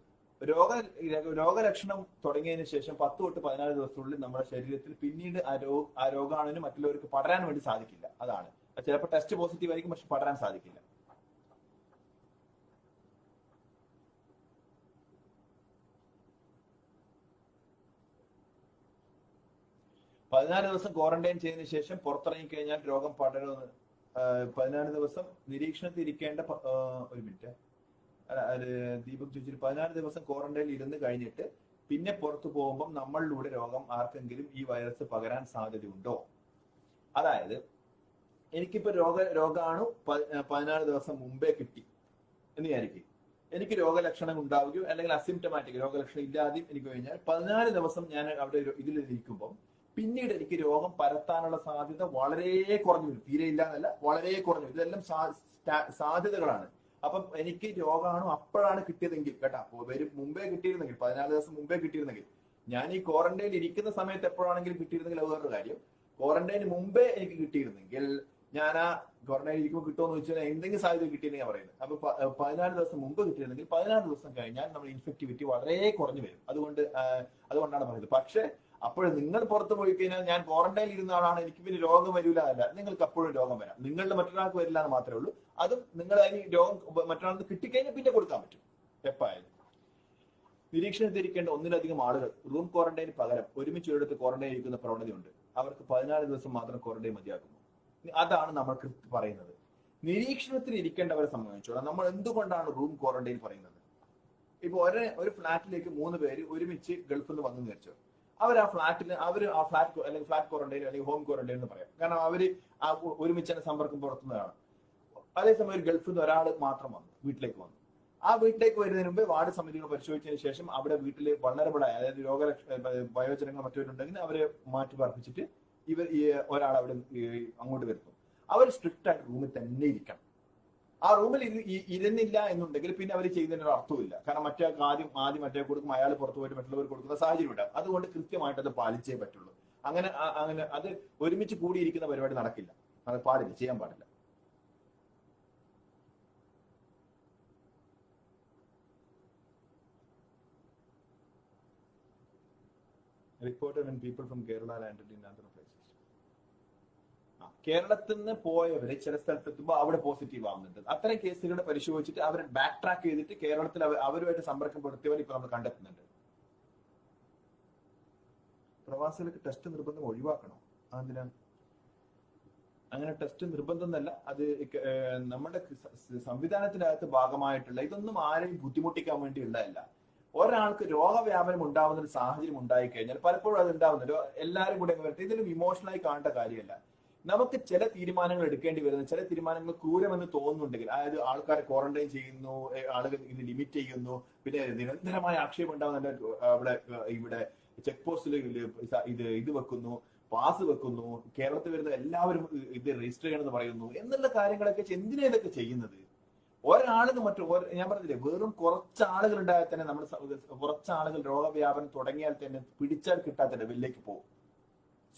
രോഗലക്ഷണം തുടങ്ങിയതിനു ശേഷം 10 തൊട്ട് 14 ദിവസത്തിനുള്ളിൽ നമ്മുടെ ശരീരത്തിൽ പിന്നീട് ആ രോഗാണുവിന് മറ്റുള്ളവർക്ക് പടരാൻ വേണ്ടി സാധിക്കില്ല. അതാണ് ചിലപ്പോൾ ടെസ്റ്റ് പോസിറ്റീവ് ആയിരിക്കും, പക്ഷെ പടരാൻ സാധിക്കില്ല. പതിനാല് ദിവസം ക്വാറന്റൈൻ ചെയ്തതിനു ശേഷം പുറത്തിറങ്ങി കഴിഞ്ഞാൽ രോഗം പടരുമെന്ന് 14 ദിവസം നിരീക്ഷണത്തിൽ ഇരിക്കേണ്ട ഒരു മിനിറ്റ് ദീപക് ചോദിച്ചിട്ട് 14 ദിവസം ക്വാറന്റൈനിൽ ഇരുന്ന് കഴിഞ്ഞിട്ട് പിന്നെ പുറത്തു പോകുമ്പോൾ നമ്മളിലൂടെ രോഗം ആർക്കെങ്കിലും ഈ വൈറസ് പകരാൻ സാധ്യതയുണ്ടോ? അതായത് എനിക്കിപ്പോ രോഗാണു 14 ദിവസം മുമ്പേ കിട്ടി എന്ന് വിചാരിക്കും. എനിക്ക് രോഗലക്ഷണം ഉണ്ടാവുകയോ അല്ലെങ്കിൽ അസിംറ്റമാറ്റിക് രോഗലക്ഷണം ഇല്ലാതെയും എനിക്ക് കഴിഞ്ഞാൽ 14 ദിവസം ഞാൻ അവിടെ ഇതിലിരിക്കുമ്പോൾ പിന്നീട് എനിക്ക് രോഗം പരത്താനുള്ള സാധ്യത വളരെ കുറഞ്ഞു വരും. തീരെ ഇല്ല എന്നല്ല, വളരെ കുറഞ്ഞു. ഇതെല്ലാം സാധ്യതകളാണ്. അപ്പം എനിക്ക് രോഗാണു അപ്പോഴാണ് കിട്ടിയതെങ്കിൽ കേട്ടാ, മുമ്പേ കിട്ടിയിരുന്നെങ്കിൽ 14 ദിവസം മുമ്പേ കിട്ടിയിരുന്നെങ്കിൽ, ഞാൻ ഈ ക്വാറന്റൈനിൽ ഇരിക്കുന്ന സമയത്ത് എപ്പോഴാണെങ്കിലും കിട്ടിയിരുന്നെങ്കിൽ അത് വേറൊരു കാര്യം. ക്വാറന്റൈന് മുമ്പേ എനിക്ക് കിട്ടിയിരുന്നെങ്കിൽ ഞാൻ ആ ക്വാറന്റൈനിൽ ഇരിക്കുമ്പോൾ കിട്ടുമെന്ന് വെച്ചാൽ എന്തെങ്കിലും സാധ്യത കിട്ടിയെന്ന് ഞാൻ പറയുന്നത്. അപ്പൊ 14 ദിവസം മുമ്പ് കിട്ടിയിരുന്നെങ്കിൽ 14 ദിവസം കഴിഞ്ഞാൽ നമ്മൾ ഇൻഫെക്ടിവിറ്റി വളരെ കുറഞ്ഞു വരും. അതുകൊണ്ടാണ് പറയുന്നത്. പക്ഷെ അപ്പോൾ നിങ്ങൾ പുറത്തു പോയി കഴിഞ്ഞാൽ ഞാൻ ക്വാറന്റൈനിൽ ഇരുന്ന ആളാണ്, എനിക്ക് പിന്നെ രോഗം വരില്ല എന്നല്ല, നിങ്ങൾക്ക് അപ്പോഴും രോഗം വരാം. നിങ്ങളുടെ മറ്റൊരാൾക്ക് വരില്ല എന്ന് മാത്രമേ ഉള്ളൂ. അതും നിങ്ങൾ അതിന് രോഗം മറ്റൊരാൾക്ക് കിട്ടിക്കഴിഞ്ഞാൽ പിന്നെ കൊടുക്കാൻ പറ്റും എപ്പായാലും. നിരീക്ഷണത്തിരിക്കേണ്ട ഒന്നിലധികം ആളുകൾ റൂം ക്വാറന്റൈന് പകരം ഒരുമിച്ച് എടുത്ത് ക്വാറന്റൈൻ ഇരിക്കുന്ന പ്രവണതയുണ്ട്. അവർക്ക് 14 ദിവസം മാത്രം ക്വാറന്റൈൻ മതിയാക്കുന്നു. അതാണ് നമ്മൾ പറയുന്നത്. നിരീക്ഷണത്തിൽ ഇരിക്കേണ്ടവരെ സംബന്ധിച്ചോളം നമ്മൾ എന്തുകൊണ്ടാണ് റൂം ക്വാറന്റൈൻ പറയുന്നത്? ഇപ്പൊ ഒരു ഫ്ലാറ്റിലേക്ക് 3 പേര് ഒരുമിച്ച് ഗൾഫിൽ നിന്ന് വന്നു വിചാരിച്ചോ, അവർ ആ ഫ്ലാറ്റിൽ അല്ലെങ്കിൽ ഫ്ലാറ്റ് ക്വാറന്റൈൻ അല്ലെങ്കിൽ ഹോം ക്വാറന്റൈൻ എന്ന് പറയാം. കാരണം അവര് ഒരുമിച്ച് സമ്പർക്കം പുറത്തുനിന്നാണ്. അതേസമയം ഒരു ഗൾഫിൽ നിന്ന് ഒരാൾ മാത്രം വീട്ടിലേക്ക് വന്നു. ആ വീട്ടിലേക്ക് വരുന്നതിന് മുമ്പ് വാർഡ് സമിതികൾ പരിശോധിച്ചതിന് ശേഷം അവിടെ വീട്ടിൽ വൾനറബിൾ ആയ, അതായത് വയോജനങ്ങൾ മറ്റവരുണ്ടെങ്കിൽ അവരെ മാറ്റി പാർപ്പിച്ചിട്ട് ഒരാൾ അവിടെ അങ്ങോട്ട് വരുന്നു. അവർ സ്ട്രിക്റ്റ് ആയിട്ട് റൂമിൽ തന്നെ ഇരിക്കണം. ആ റൂമിൽ ഇരുന്നില്ല എന്നുണ്ടെങ്കിൽ പിന്നെ അവർ ചെയ്യുന്നതിന് ഒരു അർത്ഥമില്ല. കാരണം ആദ്യം മറ്റേ കൊടുക്കും, അയാൾ പുറത്തു പോയിട്ട് മറ്റുള്ളവർ കൊടുക്കുന്ന സാഹചര്യം ഉണ്ടാകും. അതുകൊണ്ട് കൃത്യമായിട്ട് അത് പാലിച്ചേ പറ്റുള്ളൂ. അങ്ങനെ അത് ഒരുമിച്ച് കൂടിയിരിക്കുന്ന പരിപാടി നടക്കില്ല. അത് പാടില്ല, ചെയ്യാൻ പാടില്ല. Reported when people from Kerala landed in other places. കേരളത്തിൽ നിന്ന് പോയവരെ ചില സ്ഥലത്ത് എത്തുമ്പോൾ അവിടെ പോസിറ്റീവ് ആവുന്നുണ്ട്. അത്തരം കേസുകളെ പരിശോധിച്ചിട്ട് അവരെ ബാക്ക് ട്രാക്ക് ചെയ്തിട്ട് കേരളത്തിൽ അവരുമായിട്ട് സമ്പർക്കപ്പെടുത്തിയവർ ഇപ്പൊ നമ്മൾ കണ്ടെത്തുന്നുണ്ട്. പ്രവാസികൾക്ക് ടെസ്റ്റ് നിർബന്ധം ഒഴിവാക്കണം. അതിനാ അങ്ങനെ ടെസ്റ്റ് നിർബന്ധം എന്നല്ല, അത് നമ്മുടെ സംവിധാനത്തിനകത്ത് ഭാഗമായിട്ടുള്ള, ഇതൊന്നും ആരെയും ബുദ്ധിമുട്ടിക്കാൻ വേണ്ടിയുള്ളതല്ല. ഒരാൾക്ക് രോഗവ്യാപനം ഉണ്ടാവുന്ന ഒരു സാഹചര്യം ഉണ്ടായി കഴിഞ്ഞാൽ പലപ്പോഴും അത് ഉണ്ടാവുന്നുണ്ട്. എല്ലാവരും കൂടെ വരട്ടെ, ഇതിലും ഇമോഷണലായി കാണേണ്ട കാര്യമല്ല. നമുക്ക് ചില തീരുമാനങ്ങൾ എടുക്കേണ്ടി വരുന്നു. ചില തീരുമാനങ്ങൾ ക്രൂരമെന്ന് തോന്നുന്നുണ്ടെങ്കിൽ, അതായത് ആൾക്കാരെ ക്വാറന്റൈൻ ചെയ്യുന്നു, ആളുകൾ ഇത് ലിമിറ്റ് ചെയ്യുന്നു, പിന്നെ നിരന്തരമായ ആക്ഷേപം ഉണ്ടാവുന്നുണ്ട്. ഇവിടെ ചെക്ക് പോസ്റ്റിൽ ഇത് വെക്കുന്നു, പാസ് വെക്കുന്നു, കേരളത്തിൽ വരുന്ന എല്ലാവരും ഇത് രജിസ്റ്റർ ചെയ്യണമെന്ന് പറയുന്നു എന്നുള്ള കാര്യങ്ങളൊക്കെ എന്തിനാ ഇതൊക്കെ ചെയ്യുന്നത്? ഒരാളിന് ഞാൻ പറഞ്ഞില്ലേ, വെറും കുറച്ചാളുകൾ ഉണ്ടായാൽ തന്നെ നമ്മൾ കുറച്ചാളുകൾ രോഗവ്യാപനം തുടങ്ങിയാൽ തന്നെ പിടിച്ചാൽ കിട്ടാത്ത ലെവലിലേക്ക് പോകും.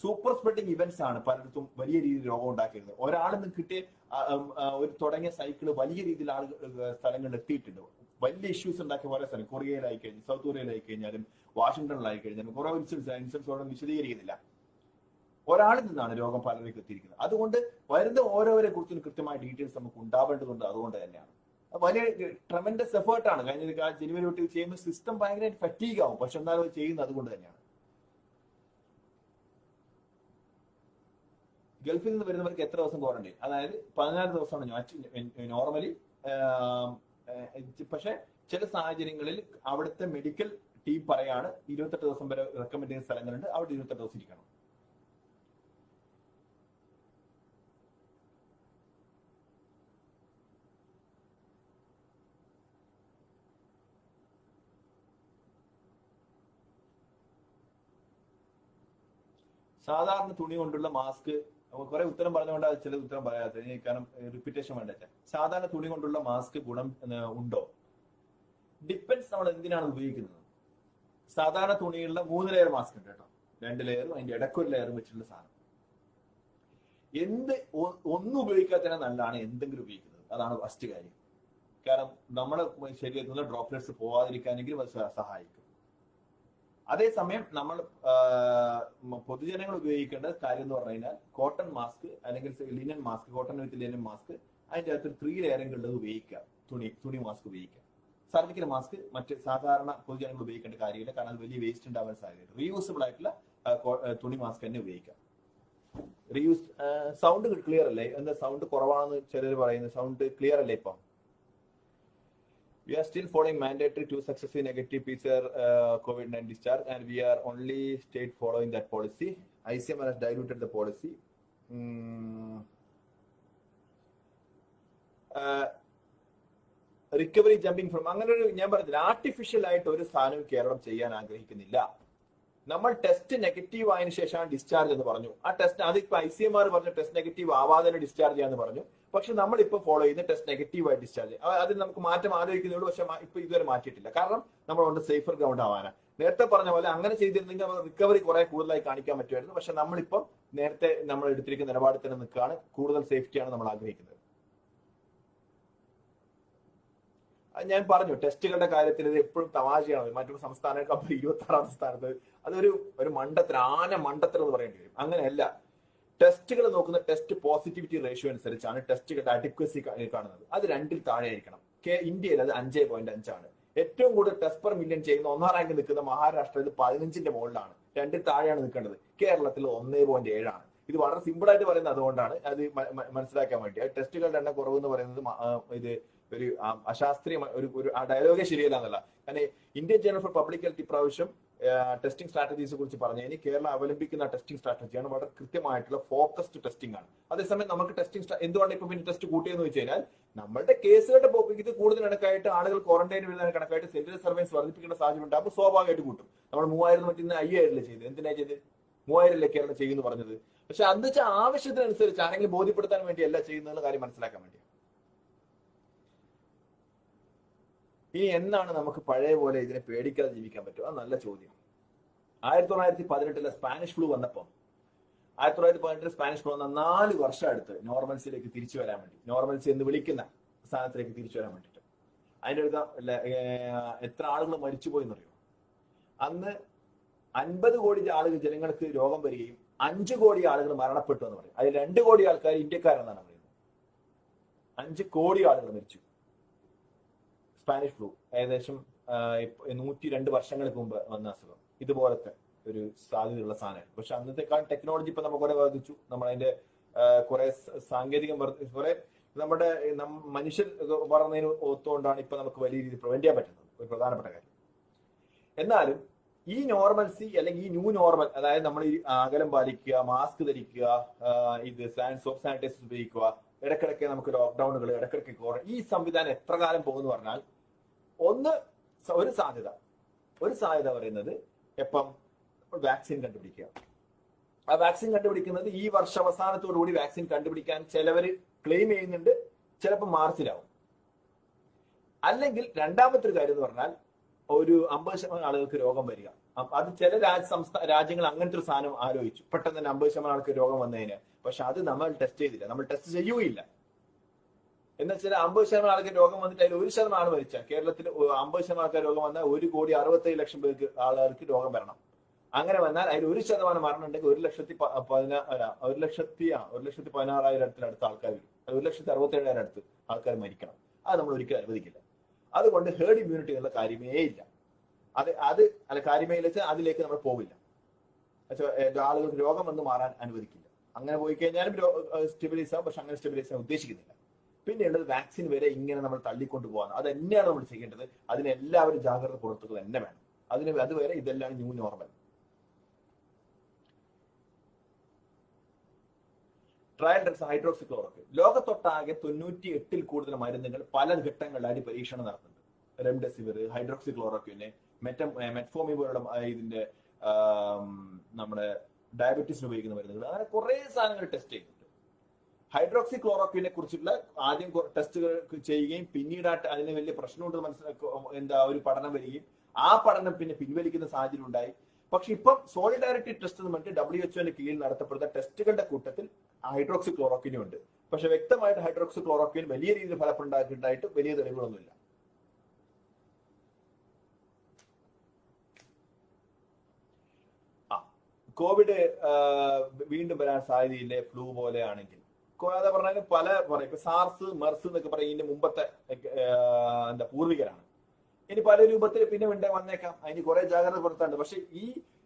സൂപ്പർ സ്പ്രെഡിങ് ഇവന്റ്സ് ആണ് പലയിടത്തും വലിയ രീതിയിൽ രോഗം ഉണ്ടാക്കിയിരുന്നത്. ഒരാളിൽ കിട്ടിയ ഒരു തുടങ്ങിയ സൈക്കിള് വലിയ രീതിയിൽ ആളുകൾ സ്ഥലങ്ങളിൽ എത്തിയിട്ടുണ്ട്. വലിയ ഇഷ്യൂസ് ഉണ്ടാക്കിയ പല സ്ഥലം, കൊറിയയിലായി കഴിഞ്ഞു, സൗത്ത് കൊറിയയിലായി കഴിഞ്ഞാലും വാഷിംഗ്ടണിലായി കഴിഞ്ഞാലും കുറെ ഇൻസിഡൻസോടും വിശദീകരിക്കുന്നില്ല. ഒരാളിൽ നിന്നാണ് രോഗം പലരിലേക്ക് എത്തിയിരിക്കുന്നത്. അതുകൊണ്ട് വരുന്ന ഓരോരെ കുറിച്ചും കൃത്യമായ ഡീറ്റെയിൽസ് നമുക്ക് ഉണ്ടാവേണ്ടതുണ്ട്. അതുകൊണ്ട് തന്നെയാണ് വലിയ ട്രമെൻഡസ് എഫേർട്ടാണ്. കഴിഞ്ഞ ജനുവരി തൊട്ട് ചെയ്യുന്ന സിസ്റ്റം ഭയങ്കര ഫറ്റീഗ് ആവും, പക്ഷെ എന്നാലും ചെയ്യുന്നത് അതുകൊണ്ട് തന്നെയാണ്. ഗൾഫിൽ നിന്ന് വരുന്നവർക്ക് എത്ര ദിവസം ക്വാറന്റൈൻ? അതായത് 14 ദിവസമാണ് നോർമലി. പക്ഷെ ചില സാഹചര്യങ്ങളിൽ അവിടുത്തെ മെഡിക്കൽ ടീം പറയാണ് 28 ദിവസം വരെ റെക്കമെൻഡ് ചെയ്യുന്ന സ്ഥലങ്ങളുണ്ട്, അവിടെ 28 ദിവസം ഇരിക്കണം. സാധാരണ തുണി കൊണ്ടുള്ള മാസ്ക്, കുറെ ഉത്തരം പറഞ്ഞുകൊണ്ട് ചില ഉത്തരം പറയാത്തത്, കാരണം റിപ്പീറ്റേഷൻ വേണ്ട. സാധാരണ തുണി കൊണ്ടുള്ള മാസ്ക് ഗുണം ഉണ്ടോ? ഡിപ്പെൻസ് നമ്മൾ എന്തിനാണ് ഉപയോഗിക്കുന്നത്. സാധാരണ തുണിയുള്ള 3 ലെയർ മാസ്ക് ഉണ്ട് കേട്ടോ, 2 ലെയറും അതിന്റെ ഇടയ്ക്കൊരു ലെയറും വെച്ചിട്ടുള്ള സാധനം. ഒന്നും ഉപയോഗിക്കാത്തതിനെ നല്ലതാണ് എന്തെങ്കിലും ഉപയോഗിക്കുന്നത്. അതാണ് ഫസ്റ്റ് കാര്യം. കാരണം നമ്മുടെ ശരീരത്തിൽ നിന്ന് ഡ്രോപ്ലെറ്റ്സ് പോവാതിരിക്കാനെങ്കിലും അത് സഹായിക്കും. അതേസമയം നമ്മൾ പൊതുജനങ്ങൾ ഉപയോഗിക്കേണ്ട കാര്യം എന്ന് പറഞ്ഞു കഴിഞ്ഞാൽ കോട്ടൺ മാസ്ക് അല്ലെങ്കിൽ ലിനൻ മാസ്ക്, കോട്ടൺ വിത്ത് ലിനൻ മാസ്ക്, അതിന്റെ അകത്ത് 3 ലെയറിംഗുള്ളത് ഉപയോഗിക്കുക. തുണി മാസ്ക് ഉപയോഗിക്കുക. സർജിക്കൽ മാസ്ക് മറ്റ് സാധാരണ പൊതുജനങ്ങൾ ഉപയോഗിക്കേണ്ട കാര്യമില്ല, കാരണം അത് വലിയ വേസ്റ്റ് ഉണ്ടാവാൻ സാധ്യത. റീയൂസബിൾ ആയിട്ടുള്ള തുണി മാസ്ക് തന്നെ ഉപയോഗിക്കാം. സൗണ്ട് ക്ലിയർ അല്ലേ? എന്താ സൗണ്ട് കുറവാണെന്ന് ചിലർ പറയുന്നത്? സൗണ്ട് ക്ലിയർ അല്ലേ ഇപ്പം? We are still following mandatory 2 successive negative PCR COVID-19 discharge, and we are only state following that policy. ICMR has diluted the policy. Recovery jumping from അങ്ങനെ ഒരു, ഞാൻ പറഞ്ഞില്ല, ആർട്ടിഫിഷ്യൽ ആയിട്ട് ഒരു സാധനം കേരളം ചെയ്യാൻ ആഗ്രഹിക്കുന്നില്ല. നമ്മൾ ടെസ്റ്റ് നെഗറ്റീവ് ആയതിനു ശേഷമാണ് ഡിസ്ചാർജ് എന്ന് പറഞ്ഞു. ആ ടെസ്റ്റ് അതിപ്പോ ICMR പറഞ്ഞു ടെസ്റ്റ് നെഗറ്റീവ് ആവാതെ തന്നെ ഡിസ്ചാർജ് ചെയ്യാന്ന് പറഞ്ഞു. പക്ഷെ നമ്മൾ ഇപ്പൊ ഫോളോ ചെയ്യുന്ന ടെസ്റ്റ് നെഗറ്റീവ് ആയി ഡിസ്ചാർജ്, അതിൽ നമുക്ക് മാറ്റം ആലോചിക്കുന്നുള്ളൂ. പക്ഷെ ഇപ്പൊ ഇതുവരെ മാറ്റിയിട്ടില്ല, കാരണം നമ്മൾ സേഫർ ഗ്രൗണ്ട് ആവാനാ. നേരത്തെ പറഞ്ഞ പോലെ അങ്ങനെ ചെയ്തിരുന്നെങ്കിൽ റിക്കവറി കുറെ കൂടുതലായി കാണിക്കാൻ പറ്റുമായിരുന്നു. പക്ഷെ നമ്മളിപ്പം നേരത്തെ നമ്മൾ എടുത്തിരിക്കുന്ന നിലപാടിൽ തന്നെ നിൽക്കുകയാണ്. കൂടുതൽ സേഫ്റ്റിയാണ് നമ്മൾ ആഗ്രഹിക്കുന്നത്. ഞാൻ പറഞ്ഞു, ടെസ്റ്റുകളുടെ കാര്യത്തിൽ ഇത് എപ്പോഴും തമാശയാണ്. മറ്റൊരു സംസ്ഥാനങ്ങൾ 26ാം സ്ഥാനത്ത്, അതൊരു മണ്ടത്തരം, ആന മണ്ടത്തരം എന്ന് പറയേണ്ടി വരും. അങ്ങനെയല്ല. ടെസ്റ്റുകൾ നോക്കുന്ന ടെസ്റ്റ് പോസിറ്റിവിറ്റി റേഷ്യോ അനുസരിച്ചാണ് ടെസ്റ്റുകളുടെ അഡിക്വസി കാണുന്നത്. അത് 2ൽ താഴെ ആയിരിക്കണം. ഇന്ത്യയിൽ അത് 5.5 ആണ്. ഏറ്റവും കൂടുതൽ ടെസ്റ്റ് പെർ മില്യൺ ചെയ്യുന്ന 1ാം റാങ്ക് നിൽക്കുന്ന മഹാരാഷ്ട്രയിൽ 15ന്റെ മുകളിലാണ്. 2ൽ താഴെയാണ് നിൽക്കേണ്ടത്. കേരളത്തിൽ 1.7 ആണ്. ഇത് വളരെ സിമ്പിൾ ആയിട്ട് പറയുന്നത് അതുകൊണ്ടാണ്, അത് മനസ്സിലാക്കാൻ വേണ്ടി. ടെസ്റ്റുകളുടെ എണ്ണം കുറവെന്ന് പറയുന്നത് ഇത് ഒരു അശാസ്ത്രീയ ഒരു ഡയലോഗേ ശരിയല്ല എന്നല്ല. കാരണം Indian journal for public health ഇപ്രാവശ്യം ടെസ്റ്റിംഗ് സ്ട്രാറ്റജീസിനെ കുറിച്ച് പറഞ്ഞതിന് കേരളം അവലംബിക്കുന്ന ടെസ്റ്റിംഗ് സ്ട്രാറ്റജിയാണ് വളരെ കൃത്യമായിട്ടുള്ള ഫോക്കസ്ഡ് ടെസ്റ്റിംഗ് ആണ്. അതേസമയം നമുക്ക് ടെസ്റ്റിംഗ് എന്തുകൊണ്ട് ഇപ്പൊ പിന്നെ ടെസ്റ്റ് കൂട്ടിയെന്ന് വെച്ച് കഴിഞ്ഞാൽ നമ്മുടെ കേസുകളുടെ ഇത് കൂടുതൽ കണക്കായിട്ട് ആളുകൾ ക്വാറന്റൈൻ വരുന്നതിന് കണക്കായിട്ട് സെന്റർ സർവൈലൻസ് വർദ്ധിപ്പിക്കേണ്ട സാഹചര്യം ഉണ്ടാകുമ്പോൾ സ്വാഭാവികമായിട്ട് കൂട്ടും. നമ്മൾ 3000 മറ്റേ 5000 ചെയ്ത് എന്തിനാ ചെയ്ത്? 3000 കേരളം ചെയ്യുമെന്ന് പറഞ്ഞത്. പക്ഷെ അത് വെച്ചാൽ ആവശ്യത്തിനനുസരിച്ച് ആരെങ്കിലും ബോധ്യപ്പെടുത്താൻ വേണ്ടിയല്ല ചെയ്യുന്നുള്ള കാര്യം മനസ്സിലാക്കാൻ വേണ്ടി. ഇനി എന്നാണ് നമുക്ക് പഴയ പോലെ ഇതിനെ പേടിക്കാതെ ജീവിക്കാൻ പറ്റുക? അത് നല്ല ചോദ്യം. 1918 സ്പാനിഷ് ഫ്ലൂ വന്നപ്പോൾ, 1918 സ്പാനിഷ് ഫ്ലൂ വന്ന 4 വർഷം അടുത്ത് നോർമൽസിലേക്ക് തിരിച്ചു വരാൻ വേണ്ടി, നോർമൽസി എന്ന് വിളിക്കുന്ന സ്ഥാനത്തിലേക്ക് തിരിച്ചു വരാൻ വേണ്ടിയിട്ട് അതിന്റെ എത്ര ആളുകൾ മരിച്ചുപോയി എന്നറിയോ? അന്ന് 50 കോടി ജനങ്ങൾക്ക് രോഗം വരികയും 5 കോടി ആളുകൾ മരണപ്പെട്ടു എന്ന് പറയും. അതിൽ 2 കോടി ആൾക്കാർ ഇന്ത്യക്കാരെന്നാണ് പറയുന്നത്. 5 കോടി ആളുകൾ മരിച്ചു. സ്പാനിഷ് ഫ്ലൂ ഏകദേശം 102 വർഷങ്ങൾക്ക് മുമ്പ് വന്ന അസുഖം. ഇതുപോലത്തെ ഒരു സാധ്യതയുള്ള സാധനമാണ്. പക്ഷെ അന്നത്തെക്കാൾ ടെക്നോളജി ഇപ്പൊ നമുക്ക് കുറെ വർദ്ധിച്ചു. നമ്മളതിന്റെ കുറെ സാങ്കേതികം കുറെ നമ്മുടെ മനുഷ്യർ വളർന്നതിന് ഒത്തുകൊണ്ടാണ് ഇപ്പൊ നമുക്ക് വലിയ രീതിയിൽ പ്രിവെന്റ് ചെയ്യാൻ പറ്റുന്നത്. ഒരു പ്രധാനപ്പെട്ട കാര്യം. എന്നാലും ഈ നോർമൽസി അല്ലെങ്കിൽ ഈ ന്യൂ നോർമൽ, അതായത് നമ്മൾ ഈ അകലം പാലിക്കുക, മാസ്ക് ധരിക്കുക, ഇത് സോപ്പ് സാനിറ്റൈസർ ഉപയോഗിക്കുക, ഇടയ്ക്കിടയ്ക്ക് നമുക്ക് ലോക്ക്ഡൌണുകൾ, ഇടയ്ക്കിടയ്ക്ക് ഈ സംവിധാനം എത്ര കാലം പോകുമെന്ന് പറഞ്ഞാൽ ഒരു സാധ്യത പറയുന്നത് എപ്പം വാക്സിൻ കണ്ടുപിടിക്കുക. ആ വാക്സിൻ കണ്ടുപിടിക്കുന്നത് ഈ വർഷാവസാനത്തോടുകൂടി വാക്സിൻ കണ്ടുപിടിക്കാൻ ചിലവർ ക്ലെയിം ചെയ്യുന്നുണ്ട്, ചിലപ്പോൾ മാർച്ചിലാവും. അല്ലെങ്കിൽ രണ്ടാമത്തെ ഒരു കാര്യം എന്ന് പറഞ്ഞാൽ ഒരു 50% ആളുകൾക്ക് രോഗം വരിക. അത് ചില രാജ്യങ്ങൾ അങ്ങനത്തെ ഒരു സാധനം ആലോചിച്ചു, പെട്ടെന്ന് തന്നെ 50% ആൾക്ക് രോഗം വന്നതിന്. പക്ഷെ അത് നമ്മൾ ടെസ്റ്റ് ചെയ്തില്ല, നമ്മൾ ടെസ്റ്റ് ചെയ്യുകയില്ല. എന്ന് വെച്ചാൽ 50% ആൾക്ക് രോഗം വന്നിട്ട് അതിൽ 1% ആൾ മരിച്ച കേരളത്തിൽ 50% ആൾക്കാർ രോഗം വന്നാൽ 1,67,00,000 പേർക്ക് ആളുകൾക്ക് രോഗം വരണം. അങ്ങനെ വന്നാൽ അതിൽ 1% മരണം ഉണ്ടെങ്കിൽ 1,16,000 അടുത്ത ആൾക്കാർ വരും. 1,67,000 അടുത്ത് ആൾക്കാർ മരിക്കണം. അത് നമ്മൾ ഒരിക്കലും അനുവദിക്കില്ല. അതുകൊണ്ട് ഹേർഡ് ഇമ്മ്യൂണിറ്റി എന്നുള്ള കാര്യമേ ഇല്ല. കാര്യമേ ഇല്ല വെച്ചാൽ അതിലേക്ക് നമ്മൾ പോവില്ല. ആളുകൾക്ക് രോഗം വന്ന് മാറാൻ അനുവദിക്കില്ല. അങ്ങനെ പോയി കഴിഞ്ഞാലും സ്റ്റെബിലൈസ് ആവും, പക്ഷെ അങ്ങനെ സ്റ്റെബിലൈസ് ആവാൻ ഉദ്ദേശിക്കുന്നില്ല. പിന്നെയുള്ളത് വാക്സിൻ വരെ ഇങ്ങനെ നമ്മൾ തള്ളിക്കൊണ്ടു പോകാൻ. അത് തന്നെയാണ് നമ്മൾ ചെയ്യേണ്ടത്. അതിന് എല്ലാവരും ജാഗ്രത പുറത്തുക തന്നെ വേണം. അതുവരെ ഇതെല്ലാം new normal. Trial drugs hydroxychloroquine. ലോകത്തൊട്ടാകെ 98 കൂടുതൽ മരുന്നുകൾ പല ഘട്ടങ്ങളിലായി പരീക്ഷണം നടത്തുന്നുണ്ട്. റെംഡെസിവിർ, ഹൈഡ്രോക്സിക്ലോറോക്വിന്, മെറ്റ്ഫോമിൻ പോലുള്ള ഇതിന്റെ നമ്മുടെ ഡയബറ്റീസിന് ഉപയോഗിക്കുന്ന മരുന്നുകൾ, അങ്ങനെ കുറെ സാധനങ്ങൾ ടെസ്റ്റ് ചെയ്യുന്നുണ്ട്. ഹൈഡ്രോക്സിക്ലോറോക്വിനെ കുറിച്ചുള്ള ആദ്യം ടെസ്റ്റുകൾ ചെയ്യുകയും പിന്നീട് അതിന് വലിയ പ്രശ്നമുണ്ട് ഒരു പഠനം വരികയും ആ പഠനം പിന്നെ പിൻവലിക്കുന്ന സാഹചര്യം ഉണ്ടായി. പക്ഷെ ഇപ്പം സോളിഡാരിറ്റി ടെസ്റ്റ് എന്ന് പറഞ്ഞിട്ട് WHO കീഴിൽ നടത്തപ്പെടുന്ന ടെസ്റ്റുകളുടെ കൂട്ടത്തിൽ ഹൈഡ്രോക്സിക്ലോറോക്വിനും ഉണ്ട്. പക്ഷെ വ്യക്തമായിട്ട് ഹൈഡ്രോക്സിക്ലോറോക്വിൻ വലിയ രീതിയിൽ ഫലപ്രദമായിട്ട് വലിയ തെളിവുകളൊന്നുമില്ല. കോവിഡ് വീണ്ടും വരാൻ സാധ്യതയില്ലേ ഫ്ലൂ പോലെ ആണെങ്കിൽ? അതാ പറഞ്ഞാൽ ഇപ്പൊ സാർസ്, മെർസ് എന്നൊക്കെ പറയും ഇതിന്റെ മുമ്പത്തെ പൂർവികരാണ്. ഇനി പല രൂപത്തിൽ പിന്നെ വന്നേക്കാം. അതിന് കുറെ ജാഗ്രത പുറത്തുണ്ട്. പക്ഷെ ഈ